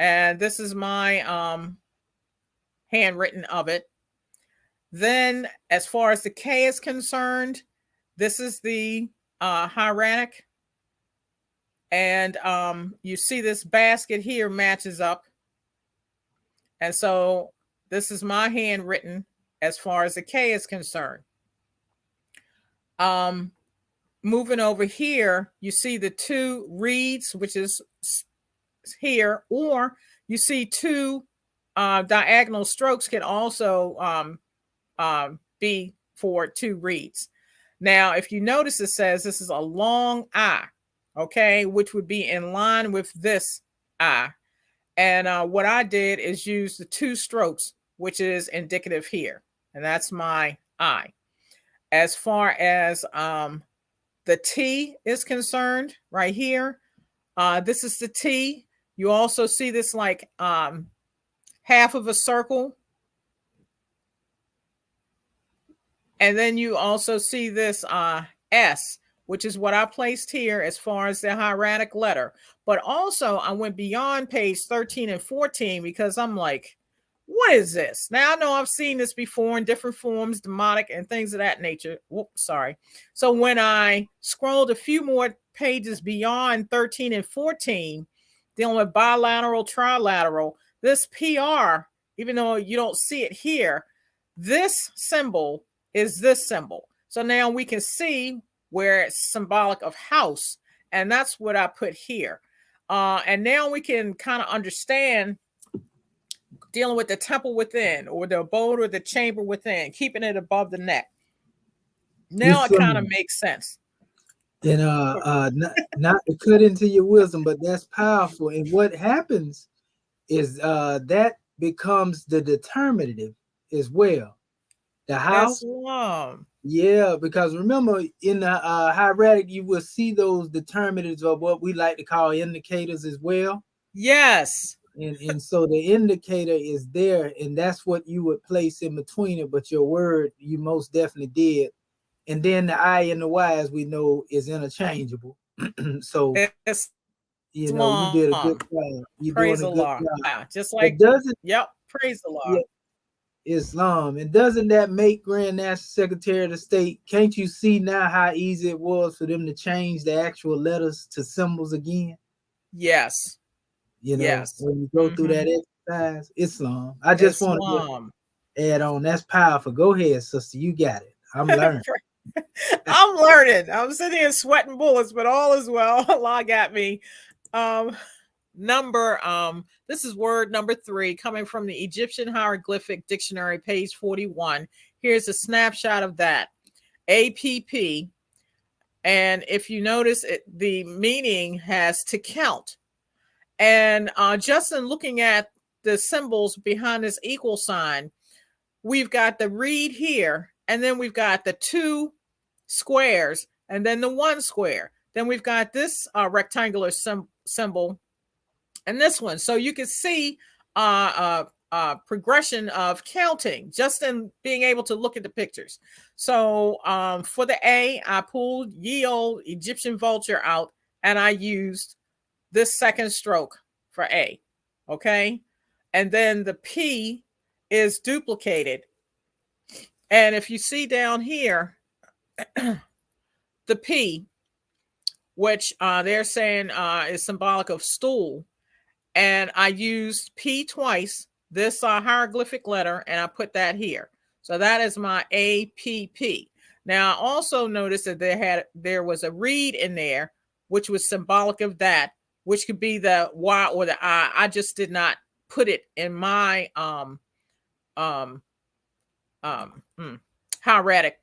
And this is my handwritten of it. Then, as far as the K is concerned, this is the hieratic. And you see this basket here matches up. And so this is my handwritten as far as the K is concerned. Moving over here, you see the 2 reeds, which is here, or you see 2 diagonal strokes can also be for 2 reeds. Now, if you notice, it says this is a long I, okay, which would be in line with this I. And what I did is use the 2 strokes, which is indicative here. And that's my I. As far as the T is concerned, right here, this is the T. You also see this like half of a circle. And then you also see this S, which is what I placed here as far as the hieratic letter. But also I went beyond page 13 and 14 because I'm like, what is this? Now I know I've seen this before in different forms, demotic and things of that nature. Whoops, sorry. So when I scrolled a few more pages beyond 13 and 14, dealing with bilateral, trilateral, this PR, even though you don't see it here, this symbol is this symbol. So now we can see where it's symbolic of house. And that's what I put here. And now we can kind of understand dealing with the temple within, or the abode or the chamber within, keeping it above the neck. Now it kind of makes sense. And not to cut into your wisdom, but that's powerful. And what happens is that becomes the determinative as well. The house. Yeah, because remember in the hieratic, you will see those determinatives of what we like to call indicators as well. Yes. And so the indicator is there, and that's what you would place in between it. But your word, you most definitely did. And then the I and the Y, as we know, is interchangeable. So it's you know, you did a good job. You're praise doing a the good Lord. job. Yeah, just like yep, praise the Lord. Yeah, Islam. And doesn't that make Grand National Secretary of the State? Can't you see now how easy it was for them to change the actual letters to symbols again? Yes. You know, yes. when you go through that exercise, Islam. I just want to add on. That's powerful. Go ahead, sister. You got it. I'm learning. I'm learning. I'm sitting here sweating bullets, but all is well. Allah got me. This is word number 3 coming from the Egyptian Hieroglyphic Dictionary, page 41. Here's a snapshot of that. APP. And if you notice, the meaning has to count. And just in looking at the symbols behind this equal sign, we've got the reed here, and then we've got the 2 squares, and then the 1 square. Then we've got this rectangular symbol and this one. So you can see progression of counting just in being able to look at the pictures. So for the A, I pulled ye old Egyptian vulture out, and I used this second stroke for A. Okay. And then the P is duplicated. And if you see down here, the P, which they're saying is symbolic of stool, and I used P twice, this hieroglyphic letter, and I put that here. So that is my APP. Now I also noticed that there was a reed in there, which was symbolic of that, which could be the Y or the I. I just did not put it in my hieratic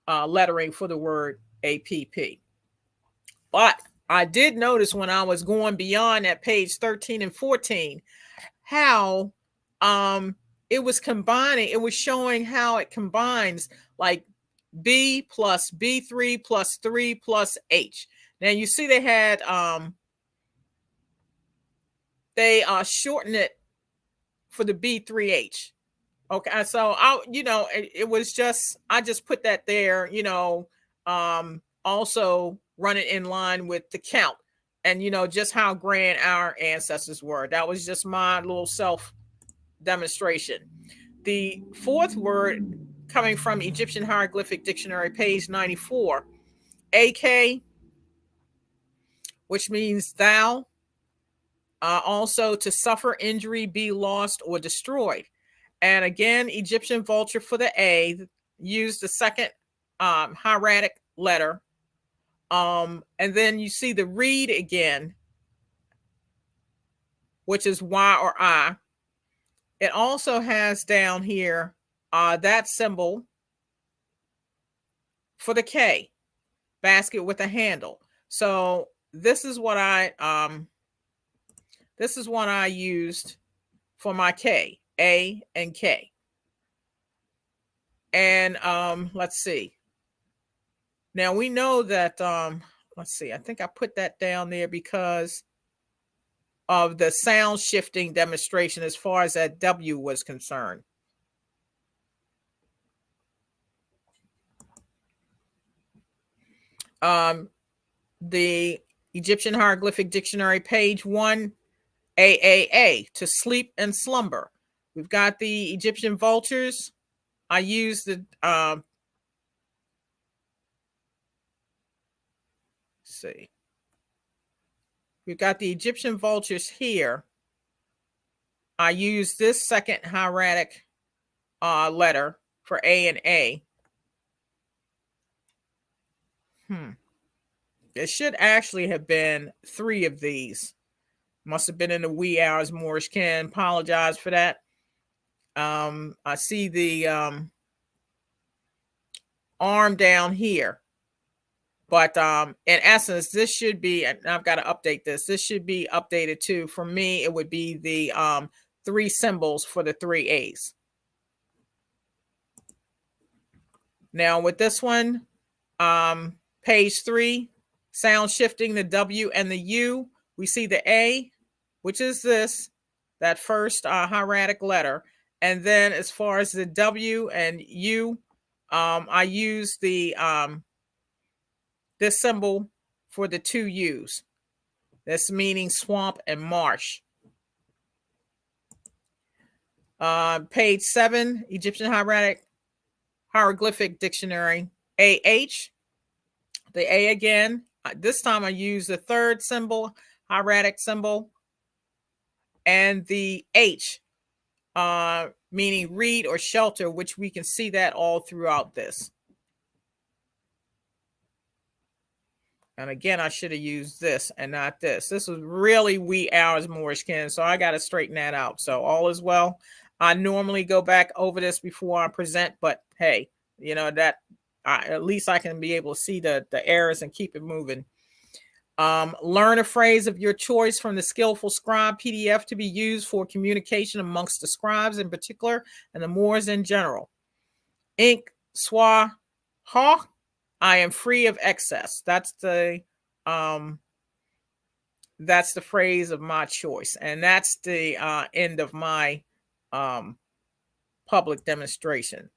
lettering for the word APP. But I did notice when I was going beyond at page 13 and 14 how it was combining, it was showing how it combines like B plus B3 plus 3 plus H. Now you see they had they shortened it for the B3H. Okay, so it was just, I just put that there, also run it in line with the count and, just how grand our ancestors were. That was just my little self demonstration. The 4th word coming from Egyptian Hieroglyphic Dictionary, page 94, AK, which means thou, also to suffer injury, be lost or destroyed. And again, Egyptian vulture for the A, used the second hieratic letter. And then you see the reed again, which is Y or I. It also has down here that symbol for the K, basket with a handle. So this is what I used for my K, A and K. And let's see. Now we know that let's see, I think I put that down there because of the sound shifting demonstration as far as that W was concerned. The Egyptian Hieroglyphic Dictionary, page 1, AAA, to sleep and slumber. We've got the Egyptian vultures. I use the see. We've got the Egyptian vultures here. I use this second hieratic letter for A and A. It should actually have been 3 of these. Must have been in the wee hours. Moorish can apologize for that. I see the arm down here. But in essence, this should be, and I've got to update this. This should be updated too. For me, it would be the 3 symbols for the 3 A's. Now with this one, page 3, sound shifting the W and the U. We see the A, which is this, that first hieratic letter. And then as far as the W and U, I use the this symbol for the 2 U's. That's meaning swamp and marsh. Page 7, Egyptian Hieroglyphic Dictionary, AH. The A again. This time I use the 3rd symbol, hieratic symbol, and the H, meaning reed or shelter, which we can see that all throughout this. And again, I should have used this and not this. This was really E.A.R.S Moorish, so I got to straighten that out. So all is well. I normally go back over this before I present, but hey, you know, that at least I can be able to see the errors and keep it moving. Learn a phrase of your choice from the Skillful Scribe PDF to be used for communication amongst the scribes in particular and the Moors in general. Ink, swa, ha. I am free of excess. That's the phrase of my choice, and that's the end of my public demonstration.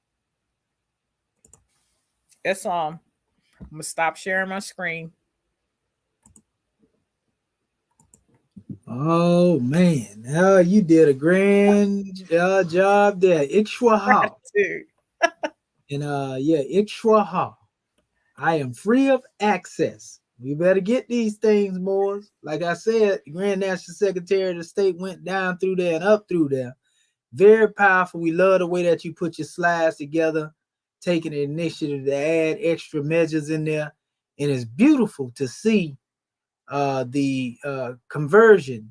That's all. I'm gonna stop sharing my screen. Oh man, you did a grand job there. Ikshwaha. And yeah, Ikshwaha. I am free of access. We better get these things, Moors. Like I said, the Grand National Secretary of the State went down through there and up through there. Very powerful. We love the way that you put your slides together, taking the initiative to add extra measures in there. And it's beautiful to see the conversion,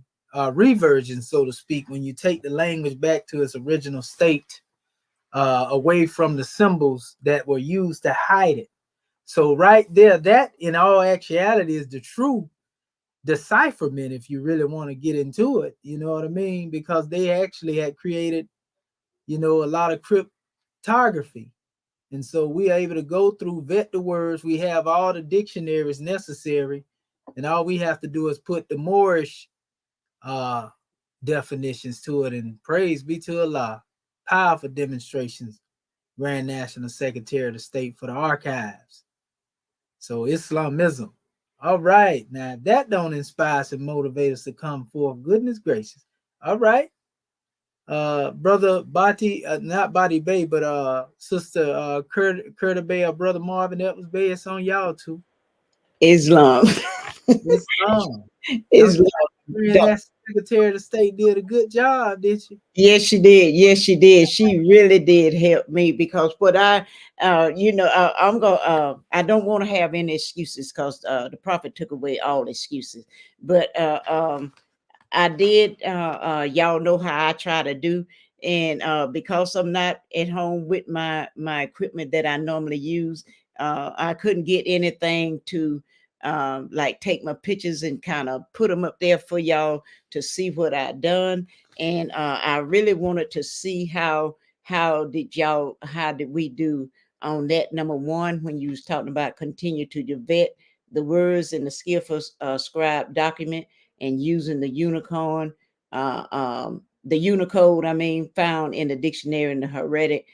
reversion, so to speak, when you take the language back to its original state, away from the symbols that were used to hide it. So right there, that in all actuality is the true decipherment, if you really want to get into it, you know what I mean? Because they actually had created, you know, a lot of cryptography. And so we are able to go through, vet the words. We have all the dictionaries necessary. And all we have to do is put the Moorish definitions to it. And praise be to Allah. Powerful demonstrations. Grand National Secretary of the State for the Archives. So Islamism. All right. Now if that don't inspire and motivate us to come forth, goodness gracious. All right. Brother Bati, not Bati Bay, but Sister Curta Bay or Brother Marvin, that was based on y'all too. Islam. Islam. Islam. That Secretary of the State did a good job, did she? Yes, she did. Yes, she did. She really did help me, because what I, I'm gonna, I don't want to have any excuses, because the prophet took away all excuses. But I did. Y'all know how I try to do, and because I'm not at home with my equipment that I normally use, I couldn't get anything to like take my pictures and kind of put them up there for y'all to see what I done. And I really wanted to see how did we do on that number 1 when you was talking about continue to vet the words in the Skillful Scribe document and using the Unicode, found in the dictionary in the Hieratic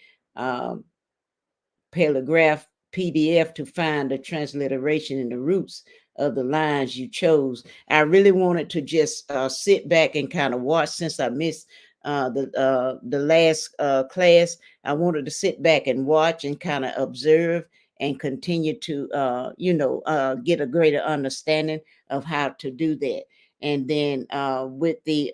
Paleograph PDF to find the transliteration and the roots of the lines you chose. I really wanted to just sit back and kind of watch, since I missed the last class. I wanted to sit back and watch and kind of observe and continue to get a greater understanding of how to do that. And then with the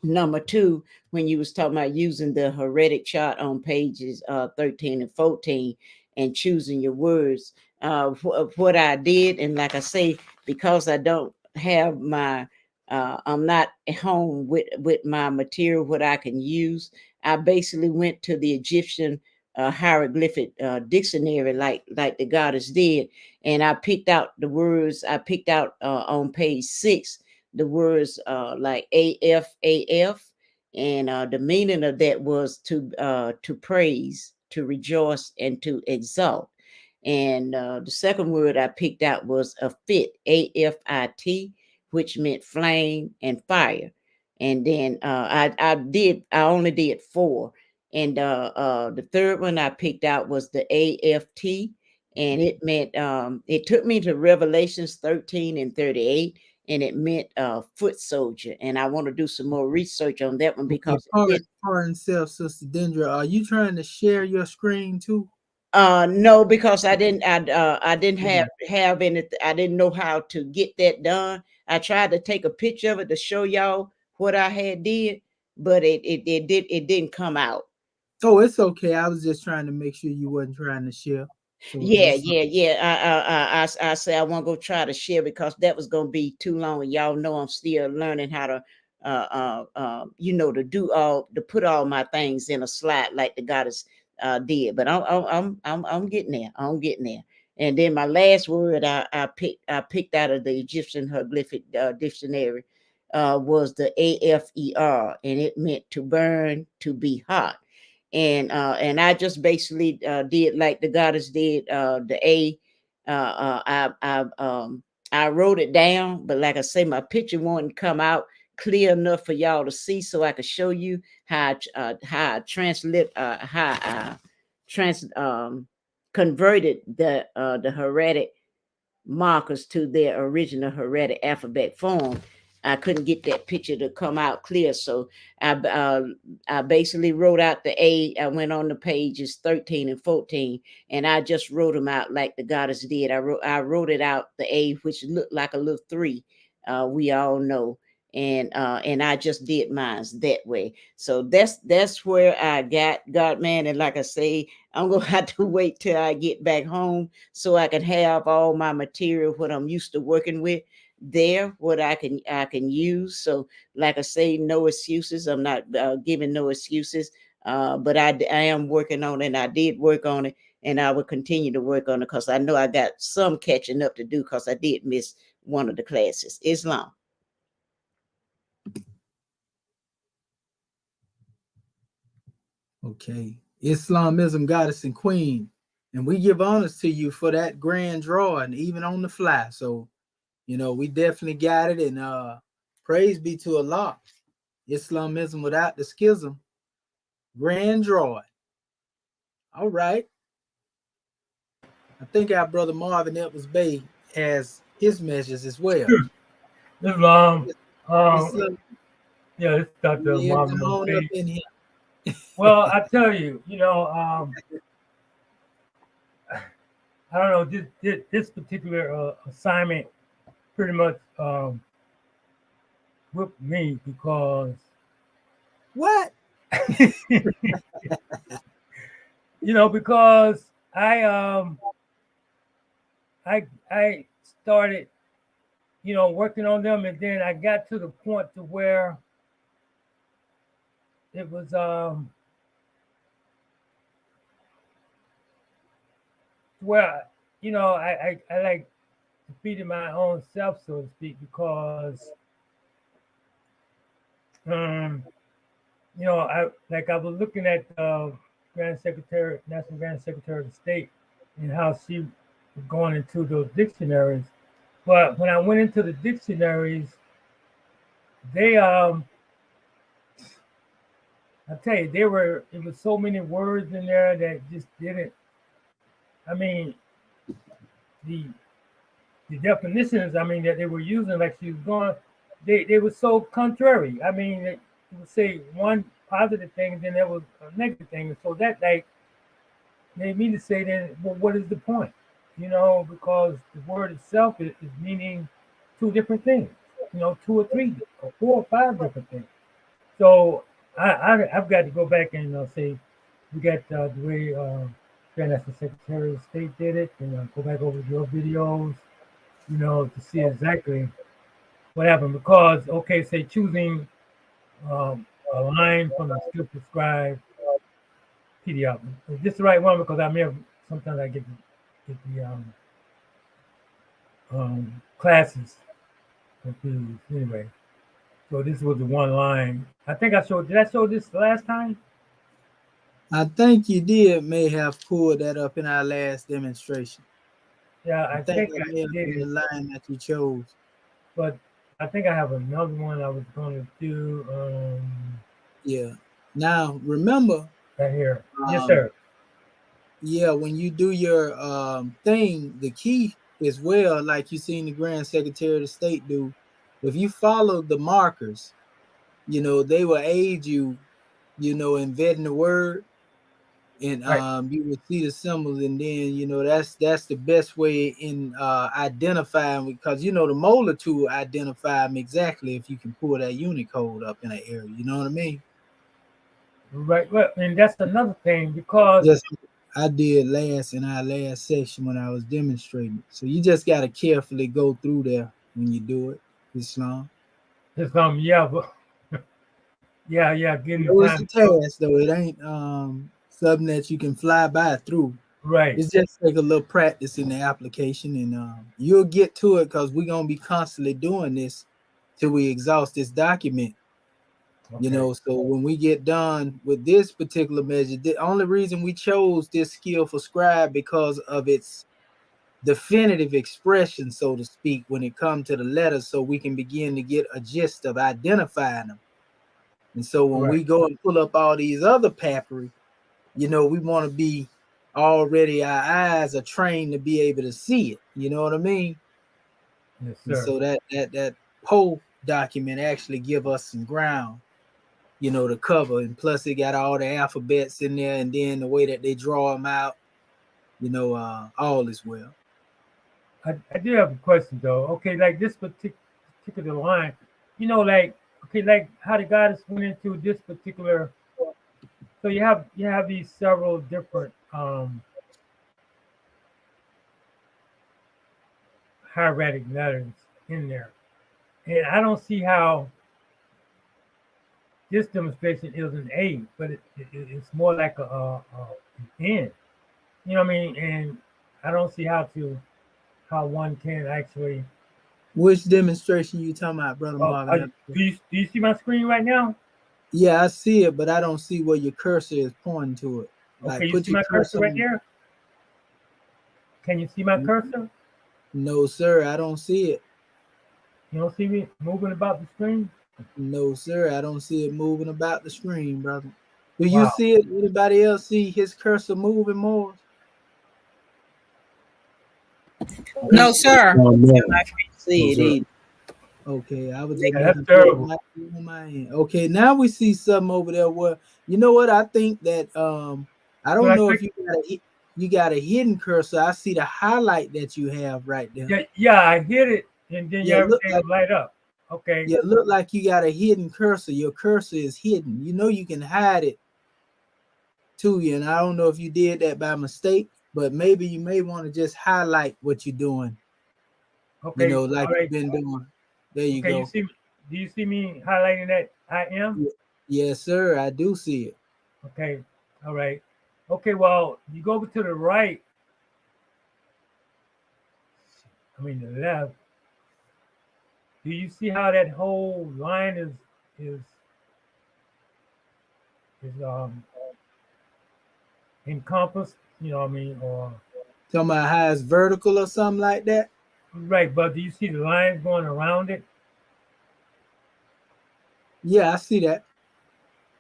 number 2, when you was talking about using the Hieratic chart on pages 13 and 14 and choosing your words, what I did, and like I say, because I don't have my I'm not at home with my material, what I can use, I basically went to the Egyptian hieroglyphic dictionary, like the goddess did, and I picked out the words. I picked out on page 6 the words like AF, and the meaning of that was to praise, to rejoice, and to exalt. And the second word I picked out was a fit, AFIT, which meant flame and fire. And then I only did 4. And the third one I picked out was the AFT, and it meant it took me to Revelations 13 and 38, and it meant foot soldier. And I want to do some more research on that one because Pardon self, Sister Dendra. Are you trying to share your screen too? No, because I didn't have any. I didn't know how to get that done. I tried to take a picture of it to show y'all what I had did, but it didn't come out. Oh, it's okay. I was just trying to make sure you wasn't trying to share. So Yeah. I say I want to go try to share because that was gonna be too long. And y'all know I'm still learning how to to put all my things in a slide like the goddess did. But I'm getting there. I'm getting there. And then my last word I picked out of the Egyptian hieroglyphic dictionary was the AFER, and it meant to burn, to be hot. And I just basically did like the goddess did. The A, I wrote it down, but like I say, my picture won't come out clear enough for y'all to see, so I could show you how I translate how I converted the Hieratic markers to their original Hieratic alphabet form. I couldn't get that picture to come out clear, so I basically wrote out the A. I went on the pages 13 and 14, and I just wrote them out like the goddess did. I wrote it out the A, which looked like a little 3. We all know, and I just did mine that way. So that's where I got God, man. And like I say, I'm gonna have to wait till I get back home so I can have all my material, what I'm used to working with there, what I can use. So like I say, no excuses. I'm not giving no excuses, but I am working on it, and I did work on it, and I will continue to work on it because I know I got some catching up to do because I did miss one of the classes. Islam. okay. Islamism, goddess and queen. And we give honors to you for that grand drawing, even on the fly. So, we definitely got it. And praise be to Allah. Islamism without the schism. Grand drawing. All right. I think our brother Marvin Edwards Bay has his measures as well. Islam. Islam, Yeah, it's Dr. yeah, Marvin come on up O'Fee. in here. Well, I tell you, I don't know, this particular assignment pretty much whipped me because What? because I started working on them, and then I got to the point to where it was where I like defeated my own self, so to speak, because I was looking at National Grand Secretary of State, and how she was going into those dictionaries. But when I went into the dictionaries, they I tell you, it was so many words in there that just didn't. I mean, the definitions, that they were using, like she was going, they were so contrary. I mean, it would say one positive thing, and then there was a negative thing. And so that made me to say then, well, what is the point? Because the word itself is meaning 2 different things, 2 or 3 or 4 or 5 different things. So I've got to go back and say, we got the way National Secretary of State did it, and go back over your videos, to see exactly what happened. Because, okay, say choosing a line from the scripture scribe PDF. Is this the right one? Because I may have sometimes I get the classes confused. Anyway, so this was the one line. I think I showed. Did I show this last time? I think you did may have pulled that up in our last demonstration. Yeah, I I think think that I may have been the did. line that you chose. But I think I have another one I was going to do Yeah. Now remember, right here. Yes, um, sir. yeah, when you do your thing, the key as well, like you seen the Grand Secretary of State do, if you follow the markers, they will aid you, in vetting the word, and Right, you will see the symbols, and then that's the best way in identifying, because the molar tool identify them exactly if you can pull that Unicode up in an area. You know what I mean? right. Well, and that's another thing because Just I did in our last section when I was demonstrating. So you just got to carefully go through there when you do it, Islam. it's but yeah, getting the It's time a to go. task though. It ain't something that you can fly by through. Right. It's just take a little practice in the application, and you'll get to it, because we're gonna be constantly doing this till we exhaust this document. Okay. So when we get done with this particular measure, the only reason we chose this skill for scribe because of its definitive expression, so to speak, when it comes to the letters, so we can begin to get a gist of identifying them. And so when Right. we go and pull up all these other papyri, we want to be already, our eyes are trained to be able to see it. You know what I mean? Yes, And sir. so that Poe document actually give us some ground, to cover. And plus it got all the alphabets in there, and then the way that they draw them out, all is well. I do have a question though. Okay, like this particular line, like okay, like how the goddess went into this particular. So you have these several different hieratic letters in there, and I don't see how this demonstration is an A, but it's more like an N. You know what I mean? And I don't see how one can actually. Which demonstration you talking about, Brother Marvin? Do you see my screen right now? Yeah, I see it, but I don't see where your cursor is pointing to it. Okay, Like, you put see your my cursor cursor right on. there? Can you see my cursor? No, sir, I don't see it. You don't see me moving about the screen? No, sir, I don't see it moving about the screen, brother. Do you Wow. see it? Anybody else see his cursor moving more? No, sir. Oh, no. I can't see No, it sir. either. Okay, I was just Yeah, that's making sure it terrible. might be on my end. Okay, now we see something over there. Where you know what? I think that I When don't I know if click, you got a hidden cursor. I see the highlight that you have right there. yeah, I hit it, and then Yeah, look everything like will light up. Okay. you got a hidden cursor. Your cursor is hidden. You can hide it to you, and I don't know if you did that by mistake, but maybe you may want to just highlight what you're doing. Okay. Like All right. you've been doing. There you Okay. go. Do you see me highlighting that I am? Yes, sir. I do see it. Okay. All right. Okay. Well, you go over to the right. I mean the left. Do you see how that whole line is is encompassed? You know what I mean? Or Talking about how it's vertical or something like that. right, but do you see the lines going around it? Yeah, I see that.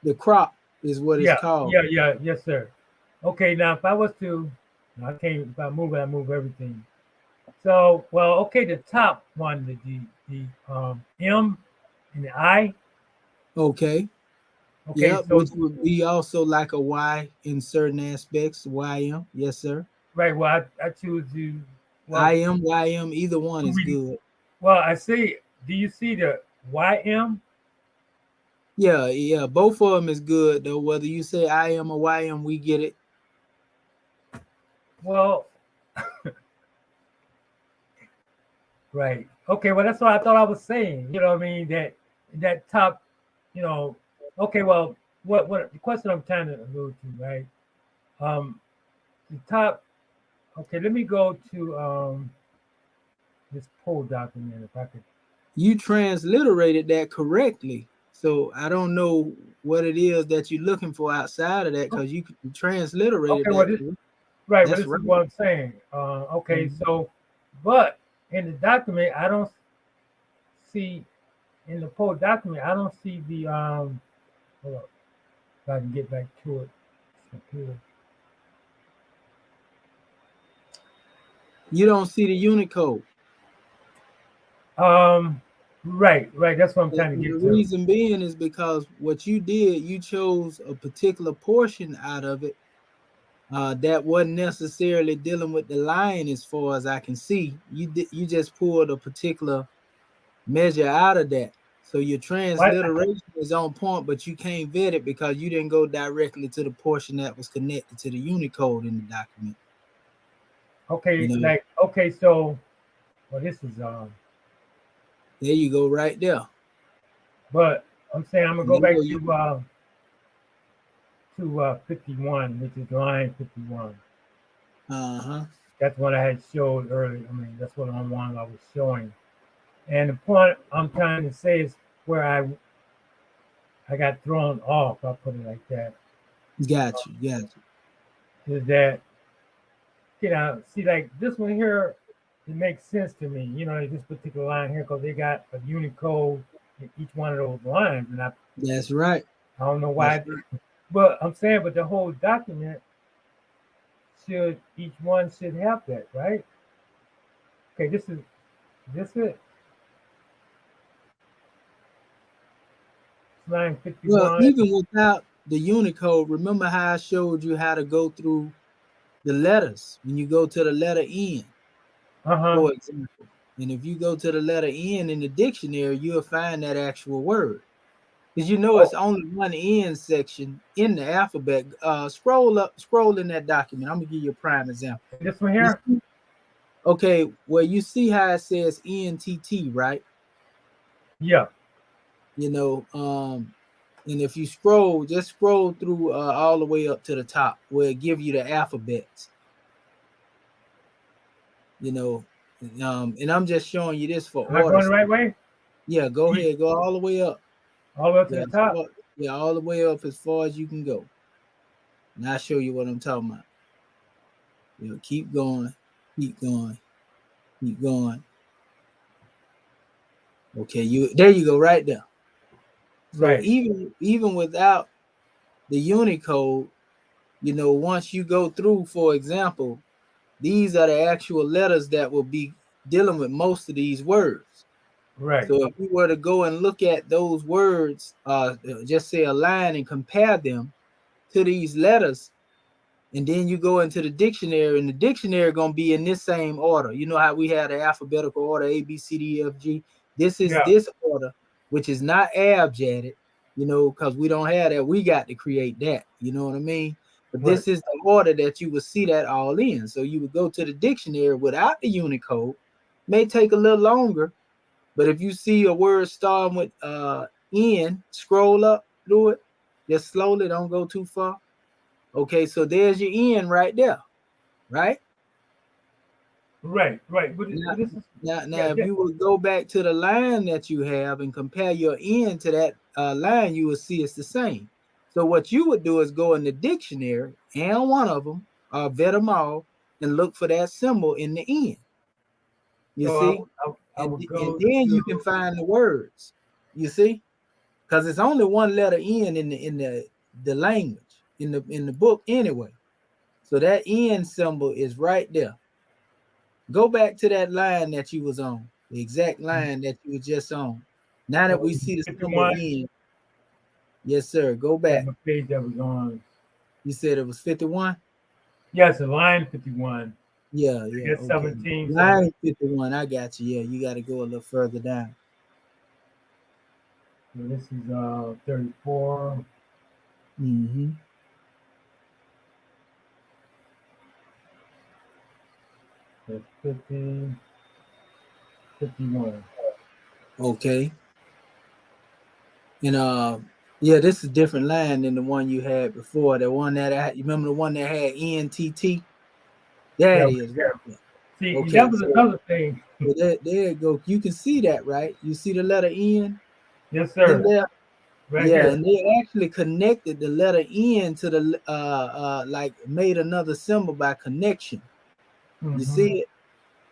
The crop is what it's Yeah, called. yes, sir. Okay, now if I was to, no, I can't. If I move it, I move everything. So, well, okay, the top one, the M and the I. Okay. Okay, Yep, so which would be also like a Y in certain aspects. YM. Yes, sir. right, well, I choose to, well, YM, either one is good. well, I see. Do you see the YM? Yeah, both of them is good though. Whether you say I am or YM, we get it. Well, right. Okay, well, that's what I thought I was saying. You know what I mean? That top, you know, Okay, well, what the question I'm trying to allude to, right? The top. Okay, let me go to this poll document if I could. You transliterated that correctly. So I don't know what it is that you're looking for outside of that, because you transliterated Okay, well, that this correctly. right, well, That's this is right. what I'm saying. Okay, Mhm. so, but in the document, I don't see in the poll document, I don't see the Hold up, if I can get back to it. Computer. You don't see the Unicode. Right. That's what I'm trying to And the get to. reason being is because what you did, you chose a particular portion out of it that wasn't necessarily dealing with the line, as far as I can see. You just pulled a particular measure out of that. So your What? transliteration is on point, but you can't vet it because you didn't go directly to the portion that was connected to the Unicode in the document. You Okay, know, like okay, so well, this is there you go, right there. but I'm saying I'm gonna go There back you to 51, which is line 51. Uh-huh. That's what I had showed earlier. I mean, that's what I'm one I was showing. And the point I'm trying to say is where I got thrown off. I'll put it like that. Got you. Is that see like this one here, it makes sense to me. This particular line here because they got a Unicode in each one of those lines, and That's right. I don't know That's why, right. but I'm saying, but the whole document each one should have that, right? Okay, this it. It's line Well, 51. even without the Unicode, remember how I showed you how to go through the letters when you go to the letter N, Uh-huh. for example. And if you go to the letter N in the dictionary, you'll find that actual word. Because it's Oh, only one N section in the alphabet. Scroll in that document. I'm gonna give you a prime example. this one You here? see, okay, well, you see how it says NTT, right? Yeah. And if you just scroll through all the way up to the top where it give you the alphabets. And I'm just showing you this for Am I order. going the right way? Yeah, go ahead, go all the way up. All the way up to Yeah, the top? yeah, all the way up as far as you can go. And I'll show you what I'm talking about. Keep going, keep going, keep going. Okay, there you go, right there. So Right. even without the Unicode, once you go through, for example, these are the actual letters that will be dealing with most of these words. Right. So if we were to go and look at those words, just say a line and compare them to these letters, and then you go into the dictionary, and the dictionary going to be in this same order. You know how we have the alphabetical order, A, B, C, D, E, F, G. This is Yeah. this order, which is not abjaded, because we don't have that. We got to create that. You know what I mean? But Right. this is the order that you would see that all in. So you would go to the dictionary without the Unicode. May take a little longer, but if you see a word starting with N, scroll up through it, just slowly, don't go too far. Okay, so there's your N right there, right? Right. But Now, this is now, yeah. if you would go back to the line that you have and compare your N to that line, you will see it's the same. So what you would do is go in the dictionary and one of them, vet them all, and look for that symbol in the N. You So see, I and would and go then to you can find the words. You see, because it's only one letter N in the language in the book anyway. So that N symbol is right there. Go back to that line that you was on, the exact line that you was just on. Now that we see the symbol 51. N, yes, sir. Go That back. my page that was on. You said it was 51? Yes, line 51. Yeah, I yeah, guess okay. 17. So Line 51, I got you. Yeah, you got to go a little further down. this is 34. Mm-hmm. That's 50, 51. Okay. And Yeah, this is a different line than the one you had before. The one that you remember the one that had NTT? There Yeah, it right is. there. Right there. See, and Okay, that was so another thing. there you go. You can see that, right? You see the letter N Yes, in sir. there? Right Yeah, here. and they actually connected the letter N to the like made another symbol by connection. You Mm-hmm. see it?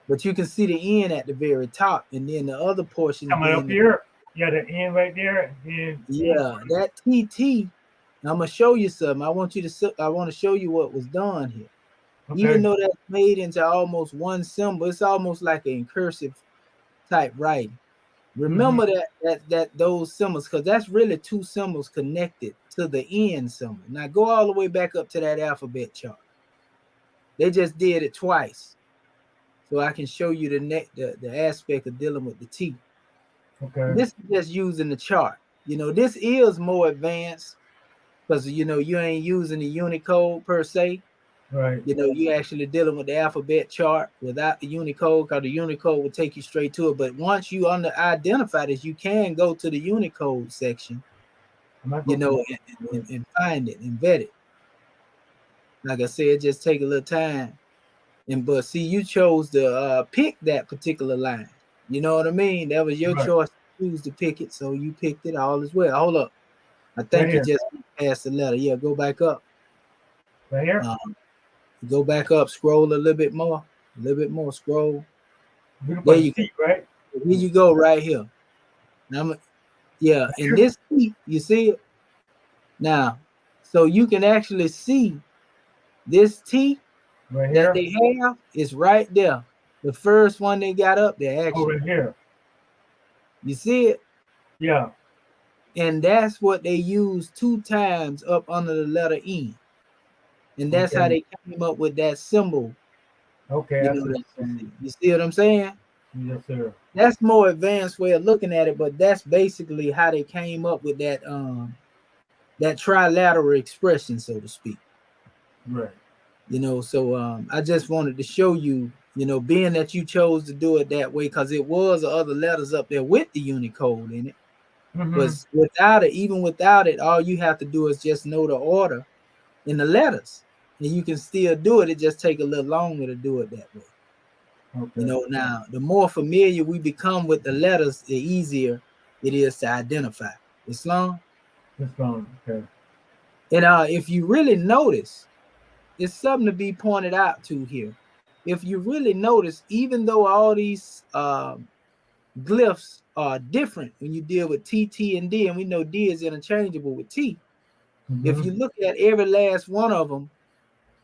But you can see the N at the very top, and then the other portions Coming up being here, yeah, the end right there, and then yeah, that TT. I'm gonna show you something. I want you to. I want to show you what was done here. Even okay. though that's made into almost one symbol, it's almost like an cursive type writing. Mm-hmm. Remember that those symbols, because that's really two symbols connected to the N symbol. Now go all the way back up to that alphabet chart. They just did it twice, so I can show you the aspect of dealing with the T. Okay. This is just using the chart. This is more advanced because you ain't using the Unicode per se. Right. You actually dealing with the alphabet chart without the Unicode, because the Unicode will take you straight to it. But once you identify this, you can go to the Unicode section, I'm not going to and find it and vet it. Like I said, it just take a little time. But see, you chose to pick that particular line. You know what I mean? That was your right. choice to choose to pick it, so you picked it all as well. Hold up. I Right think you here. just passed the letter. Yeah, go back up. Right here. Go back up, scroll a little bit more, scroll. We look There for the you go. seat, right? Here you go, right here. Now, yeah, Right in here. this T, you see it now. So you can actually see this T Right that here. they have is right there. The first one they got up there, Oh, actually. right here. You see it? Yeah. And that's what they use 2 times up under the letter N. And that's how Okay. they came up with that symbol. Okay. I see what you're saying. You see what I'm saying? Yes, sir. That's more advanced way of looking at it, but that's basically how they came up with that trilateral expression, so to speak. Right. So I just wanted to show you, being that you chose to do it that way, because it was other letters up there with the Unicode in it. Mm-hmm. But even without it, all you have to do is just know the order in the letters, and you can still do it. It just take a little longer to do it that way. Okay. Now the more familiar we become with the letters, the easier it is to identify. Islam. It's gone. Okay. And if you really notice, it's something to be pointed out to here. If you really notice, even though all these glyphs are different when you deal with T, T, and D, and we know D is interchangeable with T. If Mm-hmm. you look at every last one of them,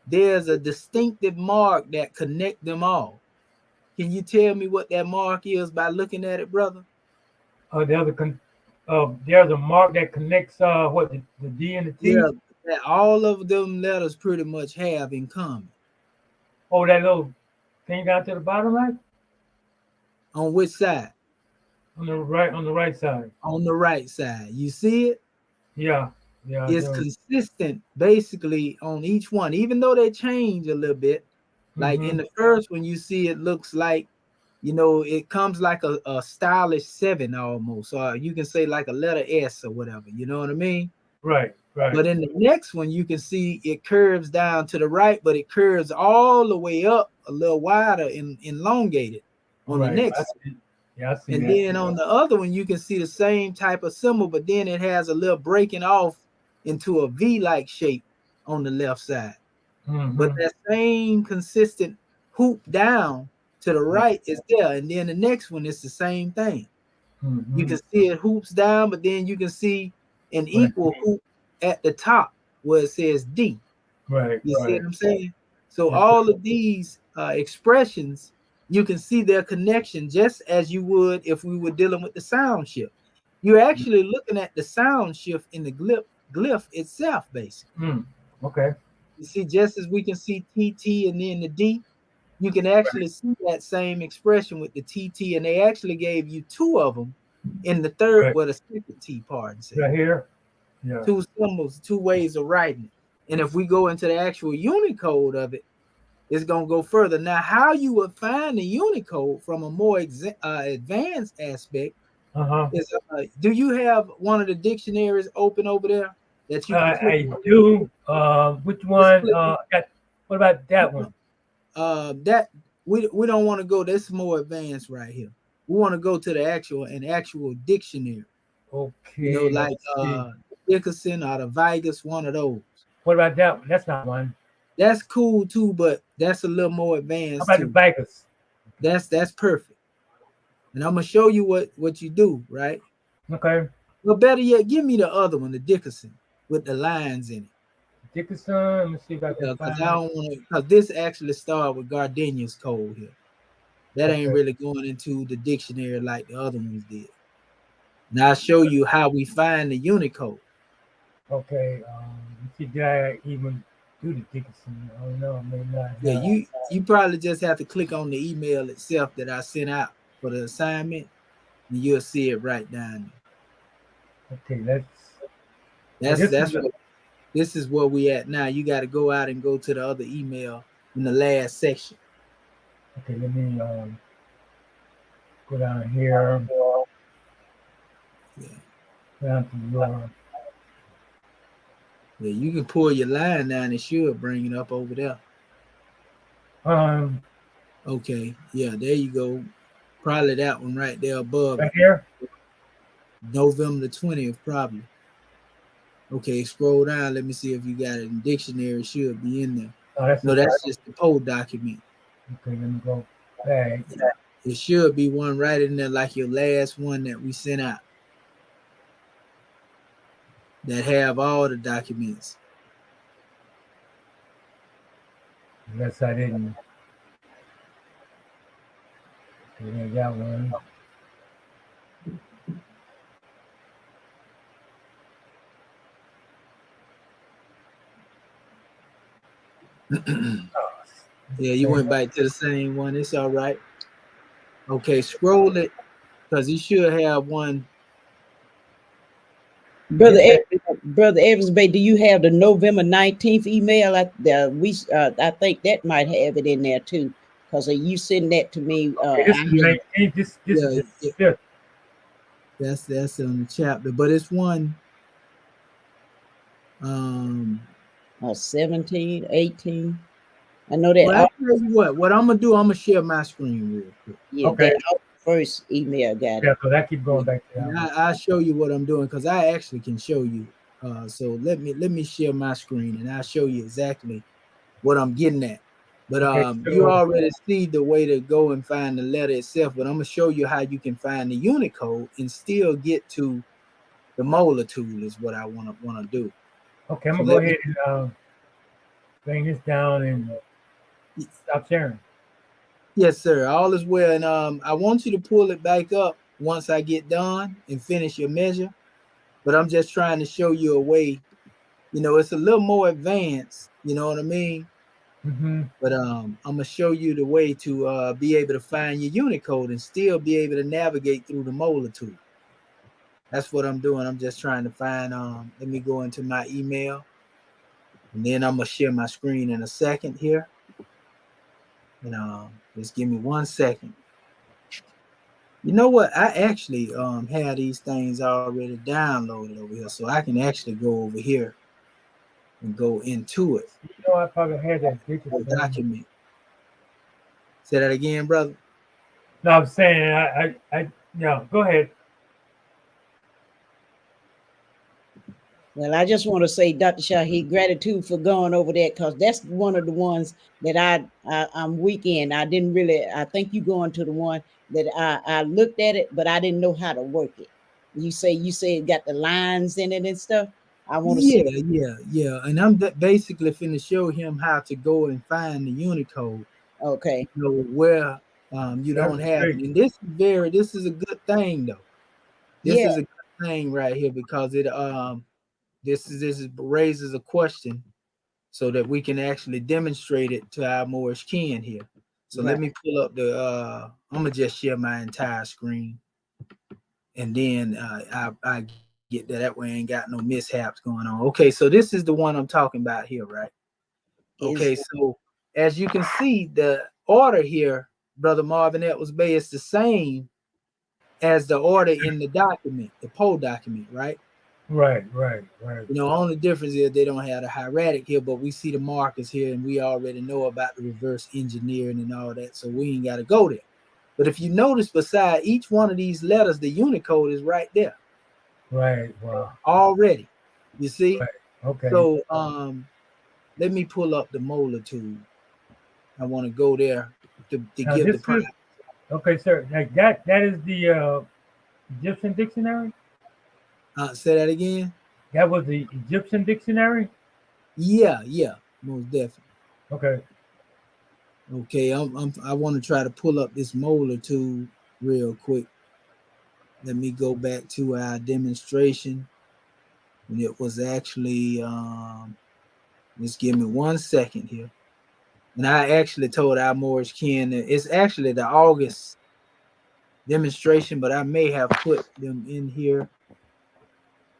there's a distinctive mark that connect them all. Can you tell me what that mark is by looking at it, brother? There's a mark that connects what the D and the T. Yeah, that all of them letters pretty much have in common. Oh, that little thing down to the bottom, right? On which side? On the right side. On the right side. You see it? Yeah. Yeah. It's consistent basically on each one, even though they change a little bit. Like in Mm-hmm. the first one, you see it looks like, it comes like a stylish 7 almost, or you can say like a letter S or whatever. You know what I mean? Right. Right. But in the next one, you can see it curves down to the right, but it curves all the way up a little wider and elongated on the Right. next. Yeah, I see And that. then on the other one, you can see the same type of symbol, but then it has a little breaking off into a V-like shape on the left side. But Mm-hmm. that same consistent hoop down to the right is there. And then the next one is the same thing. You Mm-hmm. can see it hoops down, but then you can see an Right. equal hoop at the top where it says D. Right. You see Right. what I'm saying? So Yes, sir. all of these expressions, you can see their connection just as you would if we were dealing with the sound shift. You're actually looking at the sound shift in the glyph itself, basically. Okay. You see, just as we can see TT and then the D, you can actually see that same expression with the TT, and they actually gave you 2 of them in the third, Right. well, the second T part. Right here. Yeah. 2 symbols, 2 ways of writing it. And if we go into the actual Unicode of it, it's going to go further. Now, how you would find the Unicode from a more advanced aspect Uh-huh. Do you have one of the dictionaries open over there that you can click I on? do. Which Just one? click What about that one? that we don't want to go. This is more advanced right here. We want to go to the actual dictionary. Okay, Like let's see. Dickerson or the Vigus, one of those. What about that one? That's not one. That's cool too, but that's a little more How advanced about the too. Vegas? That's perfect. And I'm gonna show you what you do, right? Okay. Well, better yet, give me the other one, the Dickerson, with the lines in it. Dickerson. Let me see if I can Yeah, because find I it. don't want to. Because this actually started with Gardenia's code here. That ain't Okay. really going into the dictionary like the other ones did. Now I'll show you how we find the Unicode. Okay. Let's see, did I even do the Dickerson? Oh no, maybe not. Yeah, No. you probably just have to click on the email itself that I sent out for the assignment, and you'll see it right down Okay, let's. there. This is where we at now. You got to go out and go to the other email in the last section. Okay, let me go down here. Yeah. Down to your. Yeah, you can pull your line down. It should bring it up over there. Um, Okay, yeah, there you go. Probably that one right there above right it. here. November the 20th, probably. Okay, scroll down. Let me see if you got it in dictionary. It should be in there. Oh, that's No, that's just the poll document. okay. Let me go back. It should be one right in there, like your last one that we sent out, that have all the documents. Unless I didn't. Okay, that one. Yeah, you went back to the same one. It's all right. Okay, scroll it because you should have one. Brother Brother Evans Bay, do you have the November 19th email? I think that might have it in there too, because you send that to me. Okay, this is 19. This Yeah, is the 5th. that's on the chapter, but it's one. 17, 18. I know that. Well, I tell you what I'm gonna do. I'm gonna share my screen real quick. Yeah, Okay. that first email got it. Yeah, so that keep going back to that And one. I'll show you what I'm doing because I actually can show you. So let me share my screen and I'll show you exactly what I'm getting at. But Okay, you so already see the way to go and find the letter itself. But I'm gonna show you how you can find the Unicode and still get to the molar tool is what I wanna do. okay, I'm So gonna go ahead and bring this down and stop sharing. Yes, sir. All is well. And I want you to pull it back up once I get done and finish your measure. But I'm just trying to show you a way. It's a little more advanced. You know what I mean? Mm-hmm. But I'm gonna show you the way to be able to find your Unicode and still be able to navigate through the molar tool. That's what I'm doing. I'm just trying to find. Let me go into my email, and then I'm gonna share my screen in a second here. And just give me 1 second. You know what? I actually have these things already downloaded over here, so I can actually go over here and go into it. You know, I probably had that Dickerson. Document. Say that again, brother. No, I'm saying yeah. Go ahead. Well, I just want to say, Dr. Shahi, gratitude for going over that, because that's one of the ones that I'm weak in. I didn't really. I think you going to the one that I looked at it, but I didn't know how to work it. You say it got the lines in it and stuff. I want to see. Yeah. And I'm basically finna show him how to go and find the Unicode. Okay. Where you don't have it. And this is a good thing though. This is a good thing right here because it this raises a question so that we can actually demonstrate it to our Moorish kin here. So let me pull up the I'm gonna just share my entire screen, and then I get that way I ain't got no mishaps going on. Okay, so this is the one I'm talking about here, right? Okay, so as you can see, the order here, Brother Marvin Edwards Bay, is the same as the order in the document, the poll document, right? Right. Only difference is they don't have the hieratic here, but we see the markers here, and we already know about the reverse engineering and all that, so we ain't got to go there. But if you notice, beside each one of these letters, the Unicode is right there. Right. Wow. Already. You see? Right. Okay. So let me pull up the molar tool. I want to go there to Now, give the this price. is okay, sir. Like that is the Egyptian dictionary. Say that again. That was the Egyptian dictionary. Yeah, most definitely. Okay. Okay, I want to try to pull up this molar tool real quick. Let me go back to our demonstration. And it was actually just give me 1 second here. And I actually told our Moorish kin that it's actually the August demonstration, but I may have put them in here.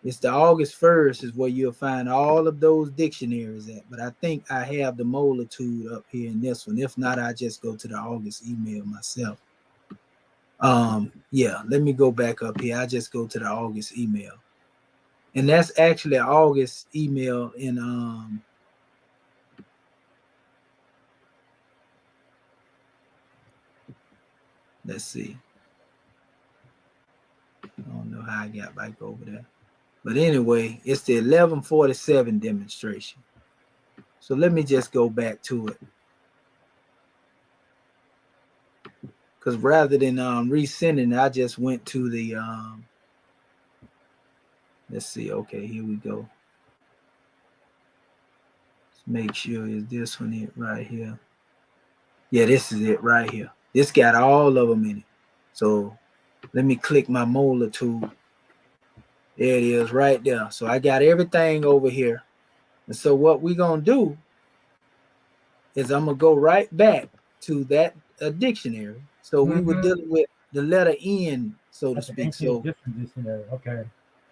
It's the August 1st is where you'll find all of those dictionaries at. But I think I have the molar tool up here in this one. If not, I just go to the August email myself. Yeah, let me go back up here. I just go to the August email. And that's actually August email in let's see. I don't know how I got back over there. But anyway, it's the 1147 demonstration. So let me just go back to it. Because rather than resending, I just went to the let's see. Okay, here we go. Let's make sure is this one it right here. Yeah, this is it right here. This got all of them in it. So let me click my molar tool. There it is right there. So I got everything over here. And so what we're going to do is I'm going to go right back to that dictionary. So we were dealing with the letter N, so to speak. So Egyptian dictionary. Okay.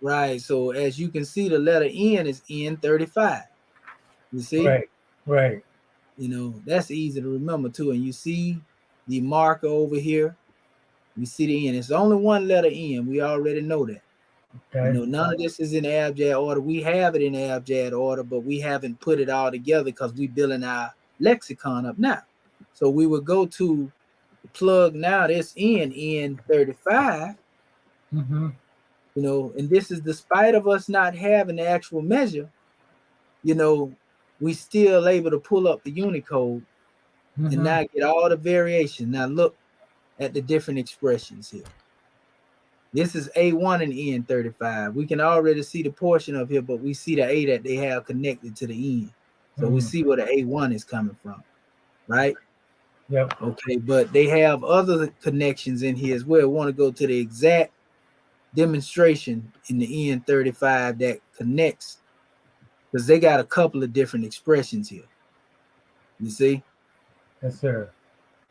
right. So as you can see, the letter N is N35. You see? Right. That's easy to remember too. And you see the marker over here. You see the N. It's only one letter N. We already know that. Okay. None of this is in abjad order. We have it in abjad order, but we haven't put it all together because we're building our lexicon up now. So we would go to plug now this in N35, and this is despite of us not having the actual measure, we still able to pull up the Unicode and now get all the variation. Now look at the different expressions here. This is A1 and N35. We can already see the portion of here, but we see the A that they have connected to the N. So we see where the A1 is coming from, right? Yep. Okay, but they have other connections in here as well. We want to go to the exact demonstration in the N35 that connects, because they got a couple of different expressions here. You see? Yes, sir.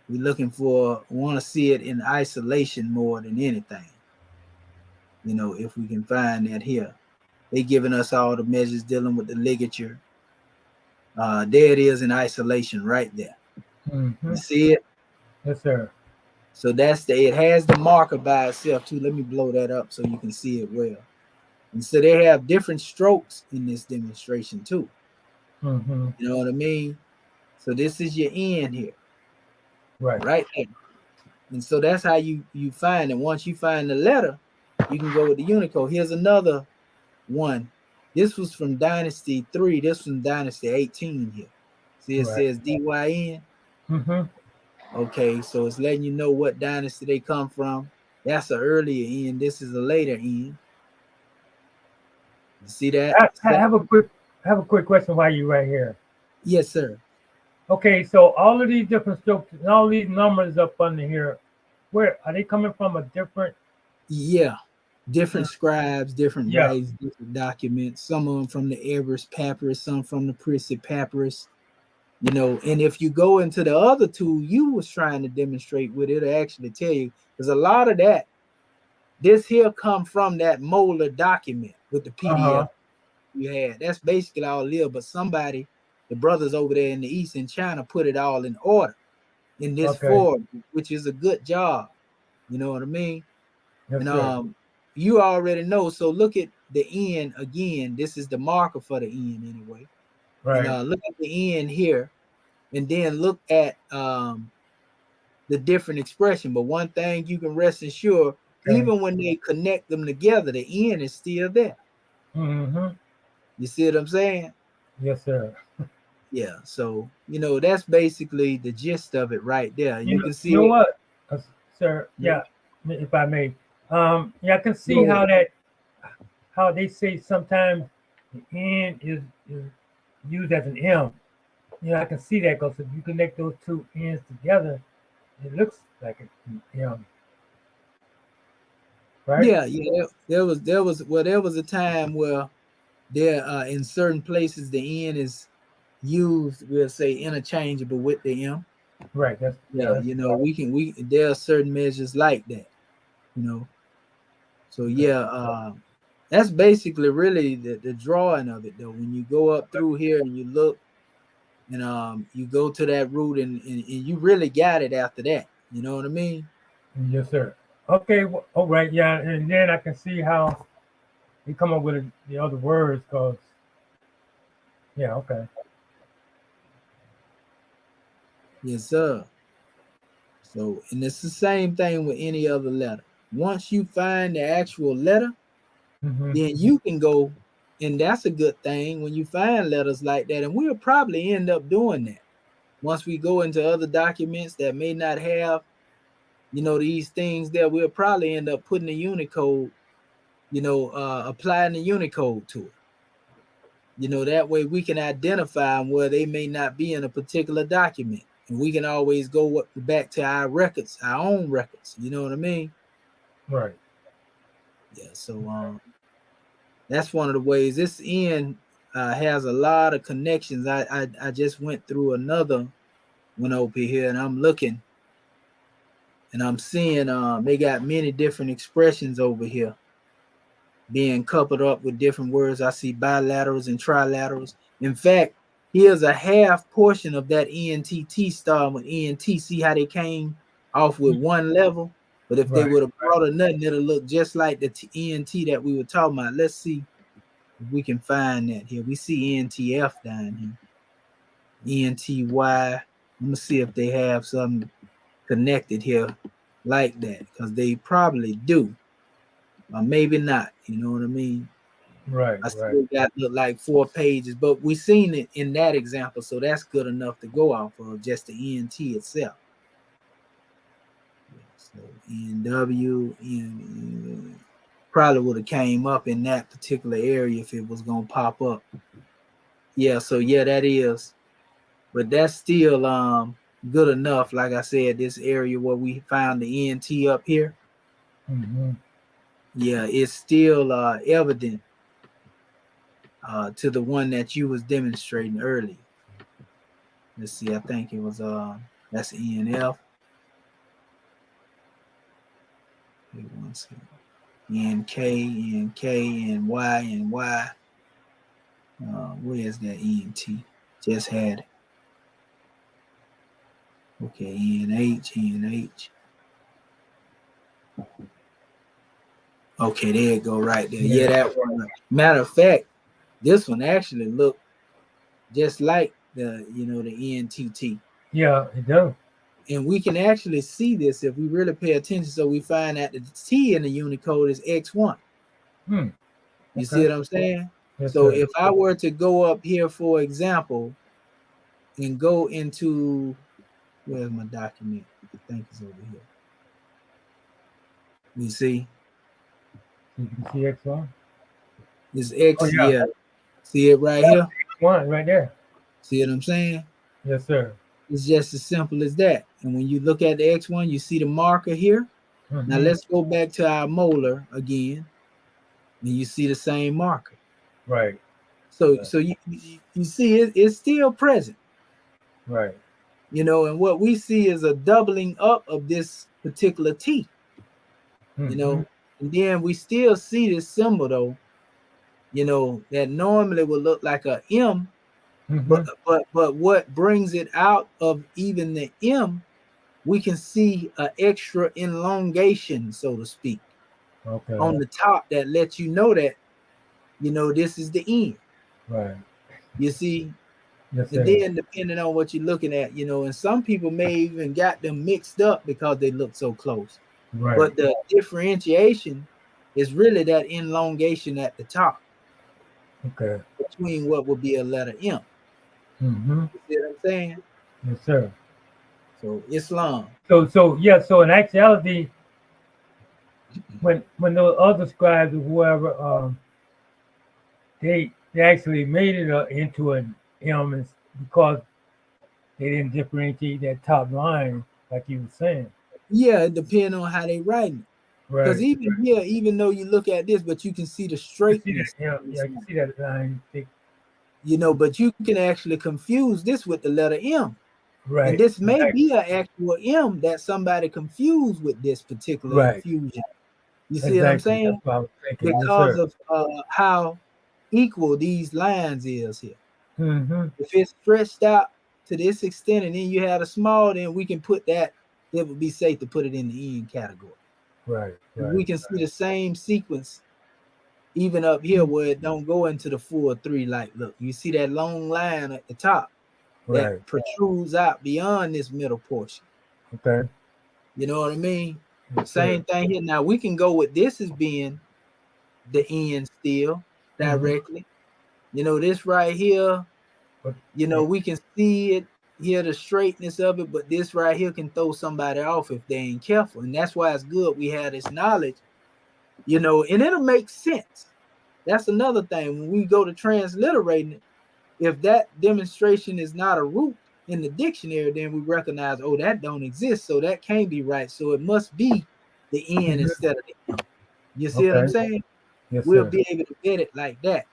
We're looking for, want to see it in isolation more than anything. If we can find that here. They giving us all the measures dealing with the ligature. There it is in isolation right there. You see it? Yes, sir. So it has the marker by itself too. Let me blow that up so you can see it well. And so they have different strokes in this demonstration too. You know what I mean? So this is your N here. Right there. And so that's how you find it. Once you find the letter, you can go with the Unicode. Here's another one. This was from Dynasty 3. This from Dynasty 18 here. See, it says DYN. Okay, so it's letting you know what dynasty they come from. That's an earlier N. This is a later N. You see that? I have a quick question while you're right here. Yes, sir. Okay, so all of these different strokes and all these numbers up under here, where are they coming from? A different? Yeah, different scribes, different writings, different documents. Some of them from the E.A.R.S papyrus, some from the Prissy papyrus. And if you go into the other tool you was trying to demonstrate with, it'll actually tell you, because a lot of that, this here come from that molar document with the PDF you had. That's basically all it is, but somebody, the brothers over there in the East in China, put it all in order in this form, which is a good job. You know what I mean? Yes, And sir. you already know. So look at the N again. This is the marker for the N anyway. And Right. look at the N here, and then look at the different expression. But one thing you can rest assured, Okay. even when they connect them together, the N is still there. Mm-hmm. You see what I'm saying? Yes, sir. Yeah. So that's basically the gist of it right there. You You know, can you see know it. what, sir? Yeah. Yeah, if I may. Yeah, I can see Go ahead. how they say sometimes the N is used as an M. I can see that because if you connect those two ends together, it looks like an M, right? Yeah, yeah. There was a time where there in certain places the N is used, we'll say interchangeable with the M. Right. Yeah, That's we there are certain measures like that, you know. So okay. yeah, that's basically really the drawing of it though. When you go up through here and you look and you go to that root and you really got it after that. You know what I mean? Yes, sir. Okay. Well, all right. Yeah, and then I can see how they come up with the other words because yeah. Okay. Yes, sir. So and it's the same thing with any other letter. Once you find the actual letter, Mm-hmm. then you can go, and that's a good thing when you find letters like that. And we'll probably end up doing that once we go into other documents that may not have, these things there. We'll probably end up putting the Unicode, applying the Unicode to it. That way we can identify them where they may not be in a particular document. And we can always go back to our records, our own records. You know what I mean? Right. Yeah. So that's one of the ways. This N has a lot of connections. I just went through another one over here, and I'm looking, and I'm seeing they got many different expressions over here being coupled up with different words. I see bilaterals and trilaterals. In fact, here's a half portion of that ENTT star with ENT. See how they came off with one level? But if they Right. would have brought a nothing, it'll look just like the ENT that we were talking about. Let's see if we can find that here. We see ENTF down here. ENTY. I'm gonna see if they have something connected here like that, because they probably do. Or maybe not. You know what I mean? Right. I Right. still got look like 4 pages, but we seen it in that example, so that's good enough to go off of just the ENT itself. So NW probably would have came up in that particular area if it was gonna pop up. Yeah, so yeah, that is, but that's still good enough. Like I said, this area where we found the ENT up here, Mm-hmm. yeah, it's still evident to the one that you was demonstrating earlier. Let's see, I think it was that's ENF. One second. ENK, ENK, and Y and Y. Where's that ENT? Just had it. Okay, ENH, ENH. Okay, there you go, right there. Yeah, that one. Matter of fact, this one actually looked just like the ENTT. Yeah, it does. And we can actually see this if we really pay attention. So we find that the T in the Unicode is X1. Hmm. You see Okay. what I'm saying? Yes, So sir. if I were to go up here, for example, and go into, where's my document? I think it's over here. You see, You can see X1. it's Oh X, yeah, yeah. See it right here? X1 right there. See what I'm saying? Yes, sir. It's just as simple as that. And when you look at the X1, you see the marker here. Now Mm-hmm. let's go back to our molar again, and you see the same marker. Right. So Right. so you see it's still present, Right. and what we see is a doubling up of this particular T, Mm-hmm. and then we still see this symbol though, that normally would look like a M, Mm-hmm. but what brings it out of even the M, we can see an extra elongation, so to speak. Okay. on the top that lets you know that, this is the end. Right. You see? Yes, And sir. then depending on what you're looking at, and some people may even got them mixed up because they look so close. Right. But the differentiation is really that elongation at the top Okay. between what would be a letter M. Mm-hmm. You see what I'm saying? Yes, sir. So Islam. So yeah. So in actuality, when those other scribes or whoever, they actually made it into an M because they didn't differentiate that top line like you were saying. Yeah, it depends on how they writing it. Because Right. even here, even though you look at this, but you can see the You see straightness. that? Yeah. I can see that line. But you can actually confuse this with the letter M. Right. And this may Exactly. be an actual M that somebody confused with this particular Right. infusion. You see what I'm Exactly. saying? That's what I was thinking. Yes, Because sir. of how equal these lines is here. Mm-hmm. If it's stretched out to this extent and then you had a small, then we can put that, it would be safe to put it in the end category. Right. We can see the same sequence even up here where it don't go into the full 3. Like, look, you see that long line at the top that Right. protrudes out beyond this middle portion. Okay. You know what I mean? Yes, Same sir. thing here. Now we can go with this as being the end still directly. This right here, But, we can see it here, the straightness of it, but this right here can throw somebody off if they ain't careful. And that's why it's good we have this knowledge, and it'll make sense. That's another thing. When we go to transliterating it, if that demonstration is not a root in the dictionary, then we recognize, oh, that don't exist. So that can't be right. So it must be the N instead of the M. You see what I'm saying? Yes, We'll sir. be able to get it like that.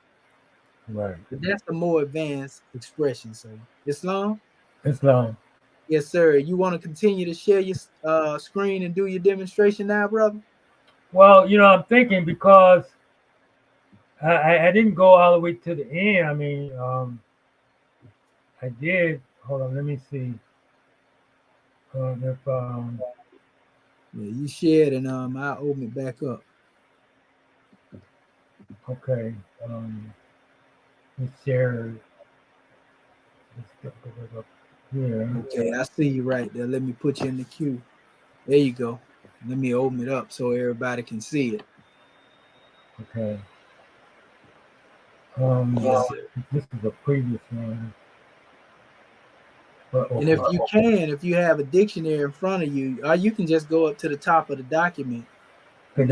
Right. But that's a more advanced expression. So Islam? Islam. Yes, sir. You want to continue to share your screen and do your demonstration now, brother? Well, I'm thinking because I didn't go all the way to the end. I mean, I did. Hold on, let me see. If Yeah, you shared and I'll open it back up. okay, let's share. Let's go up here. Okay, I see you right there. Let me put you in the queue. There you go. Let me open it up so everybody can see it. Okay. Yes, sir. This is a previous one. And if you have a dictionary in front of you, or you can just go up to the top of the document. You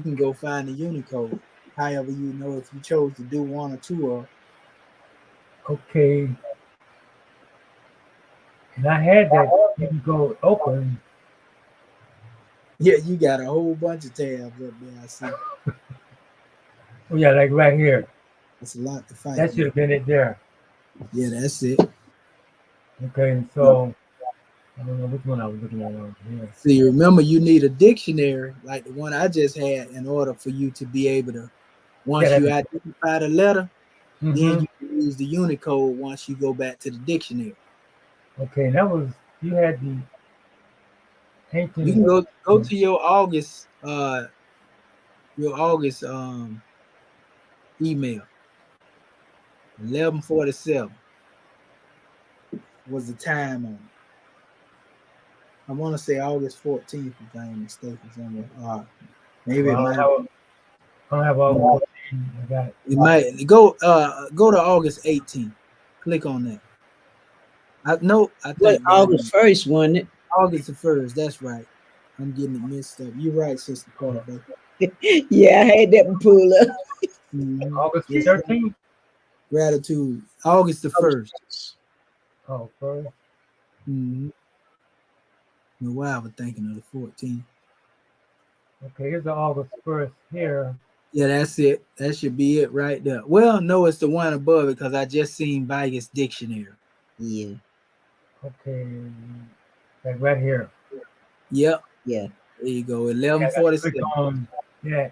can go find the Unicode. However, if you chose to do one or two of. Okay. And I had that Unicode open. Yeah, you got a whole bunch of tabs up there. I see. Oh yeah, like right here. That's a lot to find. That should have been it there. Yeah, that's it. Okay, so I don't know which one I was looking at over here. See, remember you need a dictionary like the one I just had in order for you to be able to, once you identify the letter, then you can use the Unicode once you go back to the dictionary. Okay, that was, you had the ancient. You can go to your August email. 11:47 was the time on it. I want to say August 14th, if I ain't mistaken somewhere. Maybe it might. I don't have all. I got it. It might go to August 18th. Click on that. I think August 1st, wasn't it? August the 1st. That's right. I'm getting it mixed up. You're right, Sister Carter. Yeah, I had that one pull up. Mm-hmm. August 13th. Gratitude. August the 1st. Oh, first. Mm-hmm. No, why I was thinking of the 14th. Okay, here's the August 1st here. Yeah, that's it. That should be it right there. Well, no, it's the one above it because I just seen Vegas Dictionary. Yeah. Okay, like right here. Yep. Yeah. There you go. 11:47. Yeah.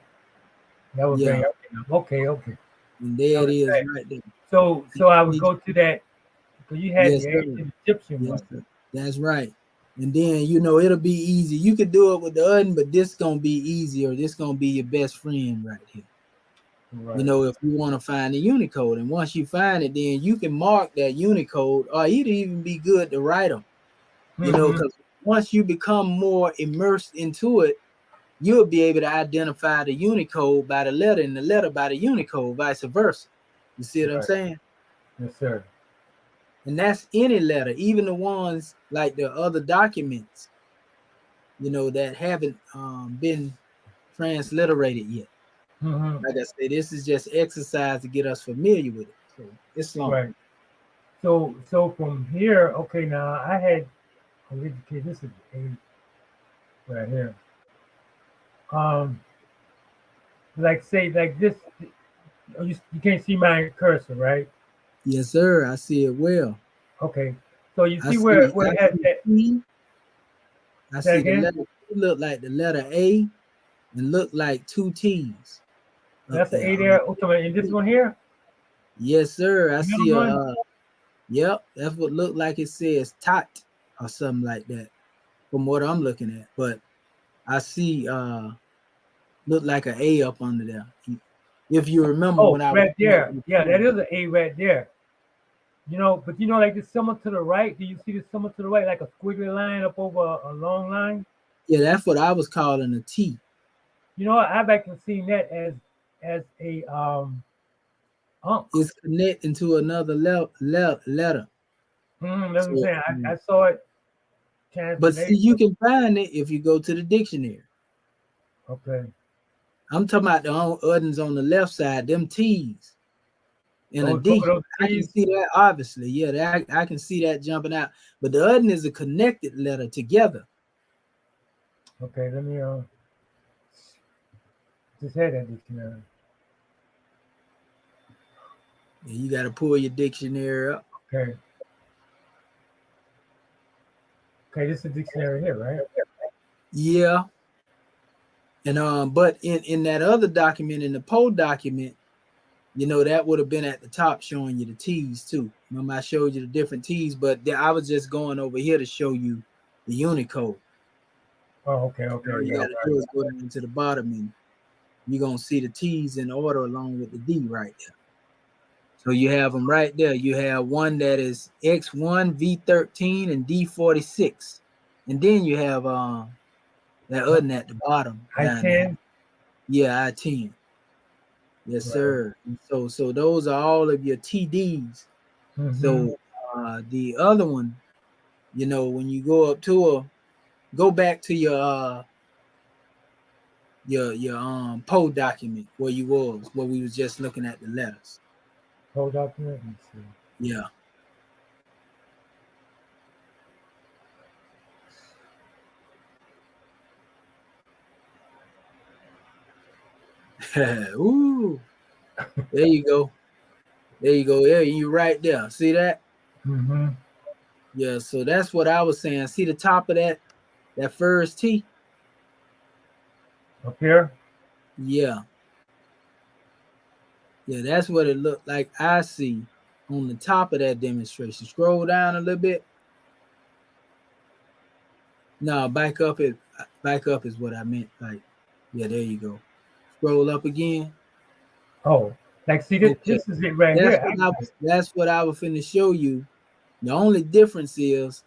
That was very okay. And there it is right there. So I would go to that because you had the ancient Egyptian one. Sir. That's right. And then it'll be easy. You could do it with the Udden, but this gonna be easier. This gonna be your best friend right here. Right. If you want to find the Unicode, and once you find it, then you can mark that Unicode, or it'd even be good to write them. Because once you become more immersed into it, you'll be able to identify the Unicode by the letter and the letter by the Unicode, vice versa. You see what I'm saying? Yes, sir. And that's any letter, even the ones like the other documents, that haven't been transliterated yet. Like I say, this is just exercise to get us familiar with it. So it's long. Right. So from here, okay, now I had, okay, this is A right here. Like say like this, you can't see my cursor, right? Yes, sir. I see it well. Okay. So you see where it has that. I see the letter. It look like the letter A and look like two T's. That's an A there. Okay, in this one here? Yes, sir. I see one? Yep, that's what look like it says tot or something like that from what I'm looking at. But I see look like an A up under there. If you remember when I right there. Yeah, that is an A right there. But like the symbol to the right, do you see the symbol to the right, like a squiggly line up over a long line? Yeah, that's what I was calling a T. I've actually seen that as a It's connecting to another letter. That's what I'm saying. I saw it. But see, you can find it if you go to the dictionary. Okay. I'm talking about the Uddens on the left side, them T's. And a D. I can see that obviously. Yeah, I can see that jumping out. But the Udden is a connected letter together. Okay, let me just had that dictionary. Yeah, you got to pull your dictionary up. Okay. Okay, this is a dictionary here, right? Yeah. And but in that other document, in the Poe document, that would have been at the top showing you the T's too. Remember, I showed you the different T's, but I was just going over here to show you the Unicode. Oh, okay. You got to do is go down to the bottom, and you're gonna see the T's in order along with the D right there. So you have them right there. You have one that is X1, V13, and D46, and then you have that Udden at the bottom. I-10. Yeah, I-10. Yes, sir. So those are all of your TDs. So the other one, when you go up to go back to your Poe document where we was just looking at the letters. Poe document. Let's see. Yeah. Ooh. There you go. There you go. Yeah, you right there. See that? Yeah, so that's what I was saying. See the top of that first T? Up here? Yeah. Yeah, that's what it looked like. I see on the top of that demonstration. Scroll down a little bit. No, back up is what I meant. Like, yeah, there you go. Scroll up again. Oh, like see this, Okay. This is it right here. That's what I was finna show you. The only difference is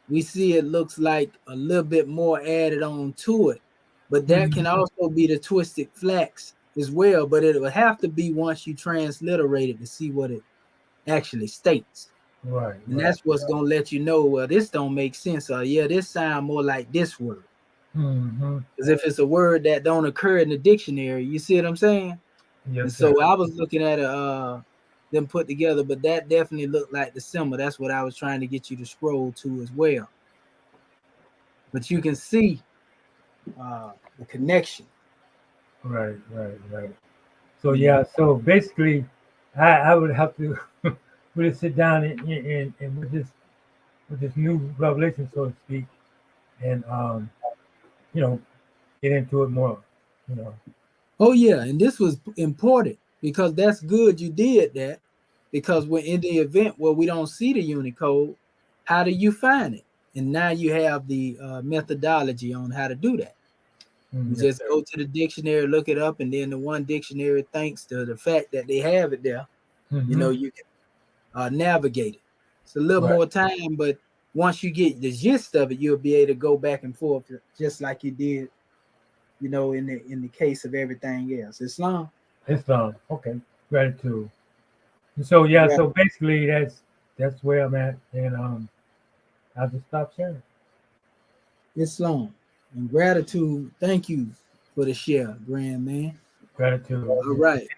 we see it looks like a little bit more added on to it, but that can also be the twisted flax as well. But it will have to be once you transliterate it to see what it actually states. Right. And that's what's gonna let you know, well, this don't make sense, or yeah, this sound more like this word. Because if it's a word that don't occur in the dictionary, you see what I'm saying? Yes, and so I was looking at them put together, but that definitely looked like the symbol. That's what I was trying to get you to scroll to as well. But you can see the connection. Right. So yeah, so basically, I would have to really sit down and with this new revelation, so to speak, and get into it more. Oh yeah, and this was important because that's good you did that, because when in the event where we don't see the Unicode, how do you find it? And now you have the methodology on how to do that. You Yes, just sir. go to the dictionary, look it up, and then the one dictionary, thanks to the fact that they have it there, Mhm. you can navigate it. It's a little Right. more time, but once you get the gist of it, you'll be able to go back and forth just like you did, in the case of everything else. Islam. Islam. Okay. Gratitude. And so yeah, Gra- so basically that's where I'm at, and I'll just stop sharing. Islam. And gratitude. Thank you for the share, grand man. Gratitude. All And right.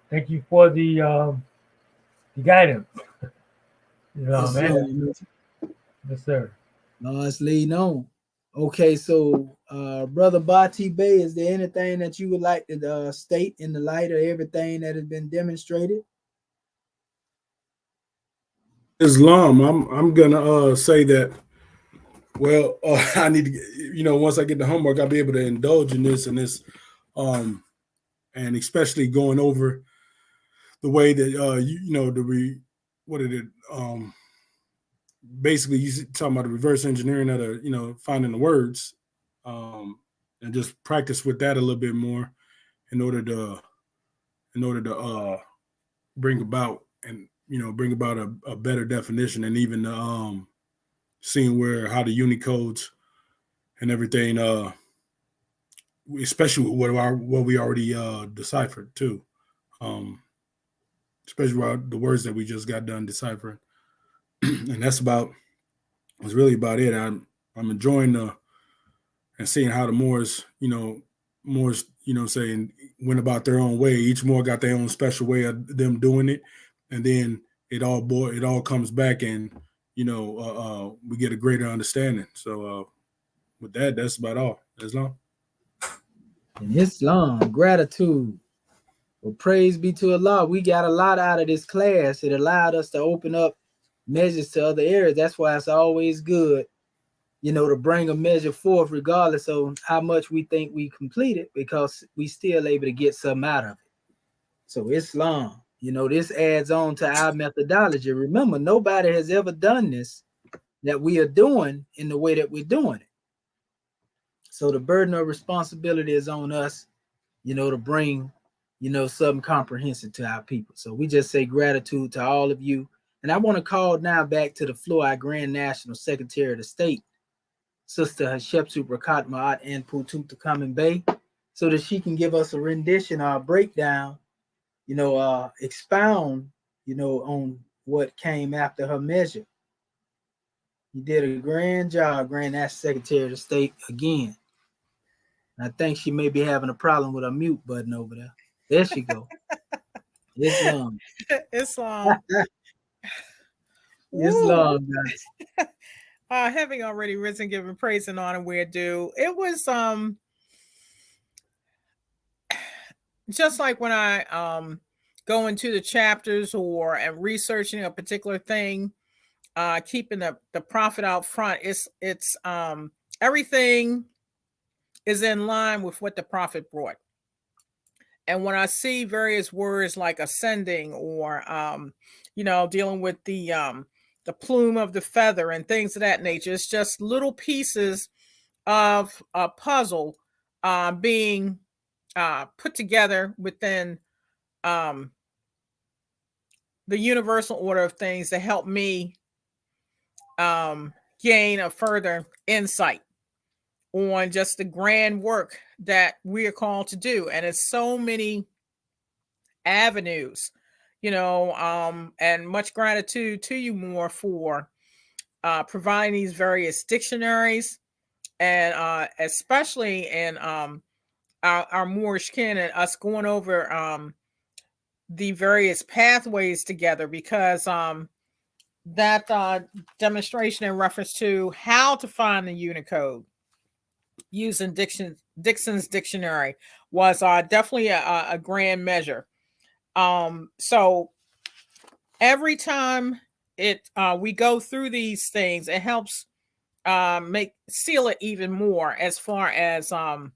thank you for the guidance. Man. Islam. Yes, sir. No, let's lead on. Okay, so Brother Bati Bey, is there anything that you would like to state in the light of everything that has been demonstrated? Islam. I'm gonna say that. Well, I need to, once I get the homework, I'll be able to indulge in this um, and especially going over the way that what is it? Basically, you talking about the reverse engineering of the, finding the words, and just practice with that a little bit more in order to bring about a better definition, and even seeing where how the Unicodes and everything, especially what we already deciphered too, um, especially the words that we just got done deciphering, and that's really about it. I'm enjoying and seeing how the Moors, saying went about their own way. Each Moor got their own special way of them doing it, and then it all comes back, and we get a greater understanding. So with that, that's about all. Islam. In Islam, gratitude. Well, praise be to Allah. We got a lot out of this class. It allowed us to open up measures to other areas. That's why it's always good, to bring a measure forth, regardless of how much we think we completed, because we still able to get something out of it. So Islam, this adds on to our methodology. Remember, nobody has ever done this that we are doing in the way that we're doing it. So the burden of responsibility is on us, to bring, something comprehensive to our people. So we just say gratitude to all of you. And I want to call now back to the floor our Grand National Secretary of the State, Sister Hatshepsut Rakat Ma'at and Putut to Common Bay, so that she can give us a rendition or a breakdown, expound, on what came after her measure. You did a grand job, Grand National Secretary of the State, again. And I think she may be having a problem with her mute button over there. There she go. Islam. Islam. Woo. Islam, guys. Having already risen, giving praise and honor where due. It was just like when I go into the chapters or am researching a particular thing, keeping the prophet out front. It's everything is in line with what the prophet brought. And when I see various words like ascending or dealing with the plume of the feather and things of that nature, it's just little pieces of a puzzle being put together within the universal order of things to help me gain a further insight on just the grand work that we are called to do. And it's so many avenues, and much gratitude to you more for providing these various dictionaries, and especially in our Moorish kin and us going over the various pathways together, because that demonstration in reference to how to find the Unicode using Dixon's dictionary was definitely a grand measure. So every time we go through these things, it helps seal it even more as far as the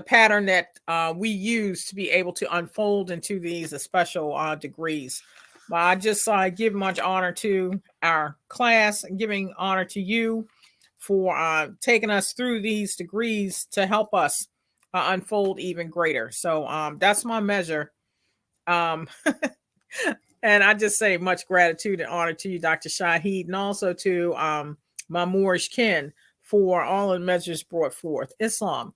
pattern that we use to be able to unfold into these special degrees But I just give much honor to our class and giving honor to you for taking us through these degrees to help us unfold even greater. So that's my measure. Um, and I just say much gratitude and honor to you, Dr. Shahid, and also to my Moorish kin for all the measures brought forth. Islam.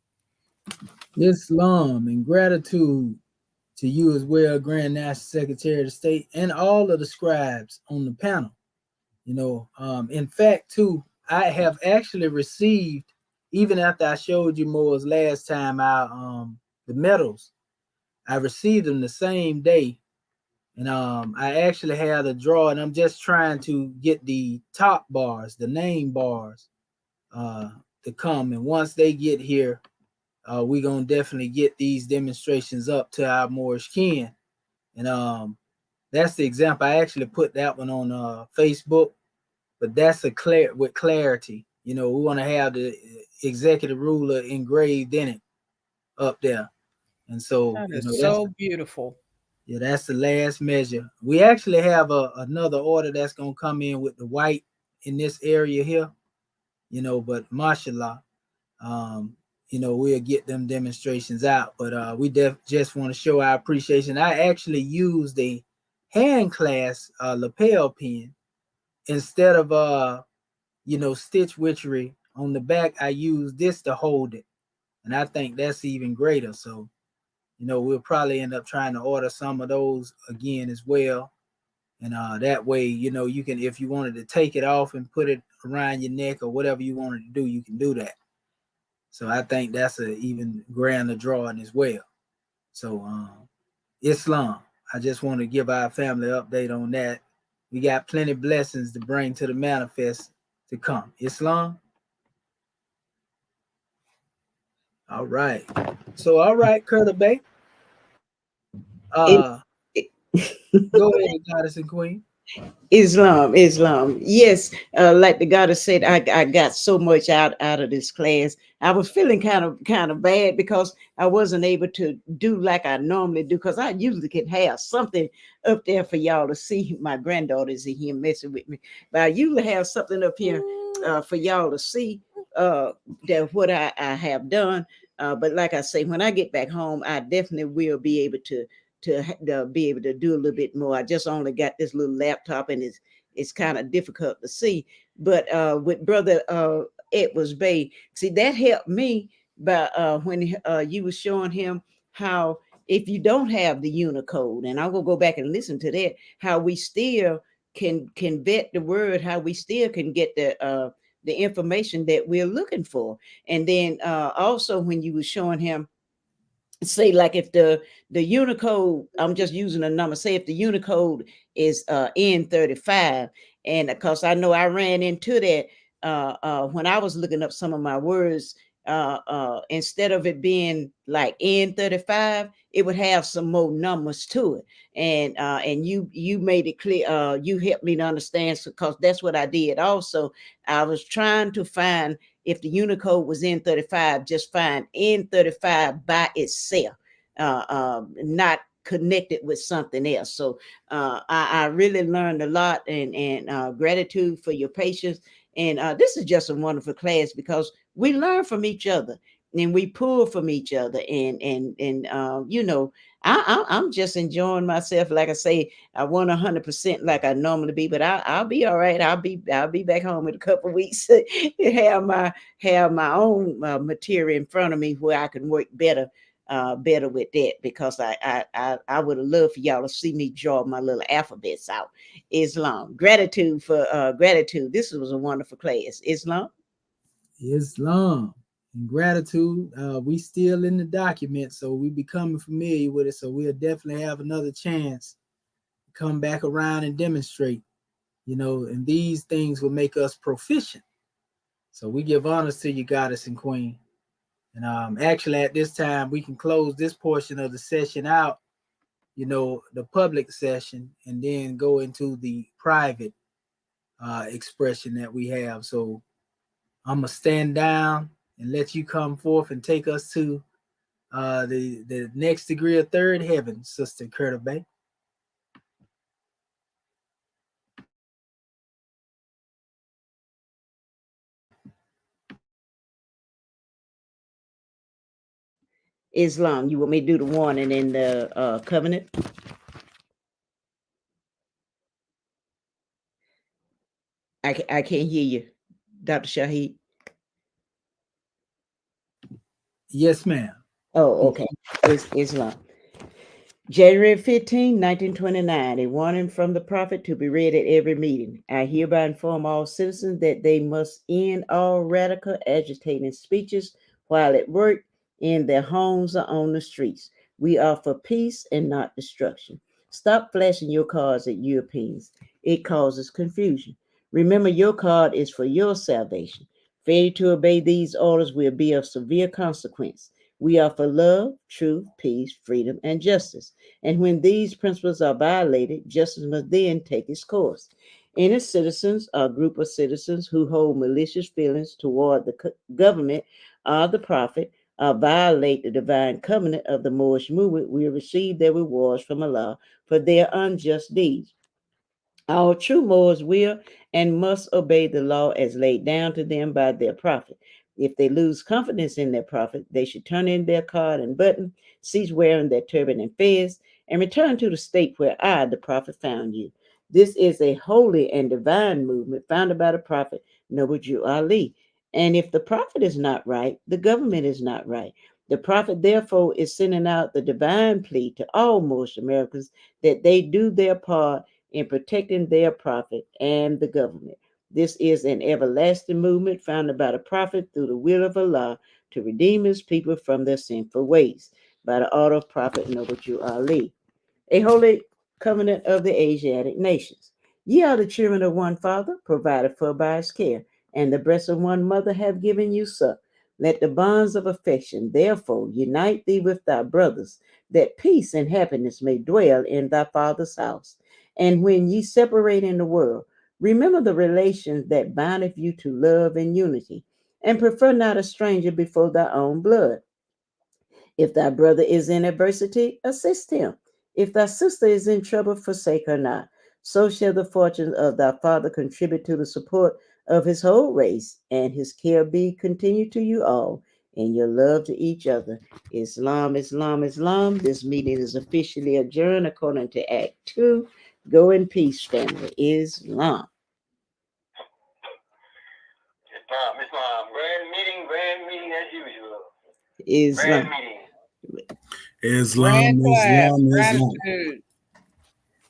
Islam, and gratitude to you as well, Grand National Secretary of State, and all of the scribes on the panel. In fact, too, I have actually received, even after I showed you Moore's last time, the medals. I received them the same day, and I actually had a draw, and I'm just trying to get the top bars, the name bars, to come. And once they get here, we're gonna definitely get these demonstrations up to our Moorish kin. And that's the example. I actually put that one on Facebook, but that's with clarity. We want to have the executive ruler engraved in it up there. And so, That is that's so beautiful. yeah, that's the last measure. We actually have another order that's gonna come in with the white in this area here, but mashallah, we'll get them demonstrations out. But we just want to show our appreciation. I actually used a hand clasp lapel pin instead of stitch witchery on the back. I used this to hold it, and I think that's even greater. So we'll probably end up trying to order some of those again as well. And that way, you can, if you wanted to take it off and put it around your neck or whatever you wanted to do, you can do that. So I think that's an even grander drawing as well. So Islam, I just want to give our family update on that. We got plenty of blessings to bring to the manifest to come. Islam. All right. So all right, Curtis Bay. Go ahead, Goddess and Queen. Islam. Yes, like the goddess said, I got so much out of this class. I was feeling kind of bad because I wasn't able to do like I normally do, because I usually can have something up there for y'all to see. My granddaughters are here messing with me, but I usually have something up here for y'all to see that what I have done. But like I say, when I get back home, I definitely will be able to be able to do a little bit more. I just only got this little laptop, and it's kind of difficult to see. But with Brother Edwards Bay, see, that helped me by when you were showing him how, if you don't have the Unicode, and I will go back and listen to that, how we still can vet the word, how we still can get the information that we're looking for. And then also when you were showing him, say, like, if the Unicode, I'm just using a number, say if the Unicode is N35, and because I know I ran into that when I was looking up some of my words, instead of it being like N35, it would have some more numbers to it. And you made it clear, you helped me to understand, because that's what I did also. I was trying to find, if the Unicode was N35, just find N35 by itself, not connected with something else. So I really learned a lot, and gratitude for your patience. And this is just a wonderful class, because we learn from each other and we pull from each other. And I'm just enjoying myself. Like I say, I want 100% like I normally be, but I'll be all right. I'll be back home in a couple of weeks and have my own material in front of me where I can work better with that, because I would have loved for y'all to see me draw my little alphabets out. Islam. Gratitude for gratitude. This was a wonderful class. Islam. Islam. And gratitude. We still in the document, so we becoming familiar with it. So we'll definitely have another chance to come back around and demonstrate. And these things will make us proficient. So we give honors to you, Goddess and Queen. And actually, at this time, we can close this portion of the session out, the public session, and then go into the private expression that we have. So I'm going to stand down and let you come forth and take us to the next degree of third heaven, Sister Curtis Bay. Islam. You want me to do the warning in the covenant? I can't hear you, Dr. Shahid. Yes, ma'am. Oh, okay. It's Islam. January 15, 1929, a warning from the prophet to be read at every meeting. I hereby inform all citizens that they must end all radical agitating speeches while at work, in their homes, or on the streets. We are for peace and not destruction. Stop flashing your cards at Europeans. It causes confusion. Remember, your card is for your salvation. Failure to obey these orders will be of severe consequence. We are for love, truth, peace, freedom, and justice. And when these principles are violated, justice must then take its course. Any citizens or group of citizens who hold malicious feelings toward the government or the prophet or violate the divine covenant of the Moorish movement will receive their rewards from Allah for their unjust deeds. Our true Moors will and must obey the law as laid down to them by their prophet. If they lose confidence in their prophet, they should turn in their card and button, cease wearing their turban and fez, and return to the state where I, the prophet, found you. This is a holy and divine movement founded by the prophet Noble Jew Ali. And if the prophet is not right, the government is not right. The prophet, therefore, is sending out the divine plea to all Moorish Americans that they do their part in protecting their prophet and the government. This is an everlasting movement founded by the prophet through the will of Allah to redeem his people from their sinful ways by the order of Prophet Noble Jew Ali. A holy covenant of the Asiatic nations. Ye are the children of one father, provided for by his care, and the breasts of one mother have given you suck. Let the bonds of affection, therefore, unite thee with thy brothers, that peace and happiness may dwell in thy father's house. And when ye separate in the world, remember the relations that bindeth you to love and unity, and prefer not a stranger before thy own blood. If thy brother is in adversity, assist him. If thy sister is in trouble, forsake her not. So shall the fortunes of thy father contribute to the support of his whole race, and his care be continued to you all in your love to each other. Islam, Islam, Islam. This meeting is officially adjourned according to Act 2. Go in peace, family. Islam. Islam. Grand meeting as usual. Islam. Grand meeting. Islam, Grand class, Islam, Islam. gratitude.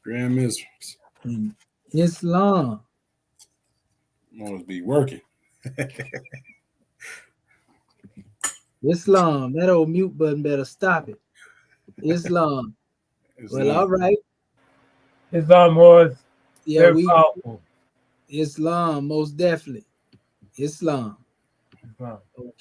Grand mistress. Islam. Must be working. Islam. That old mute button better stop it. Islam. Well, all right. Islam was Yeah, very powerful. Islam, most definitely. Islam. Islam. Okay.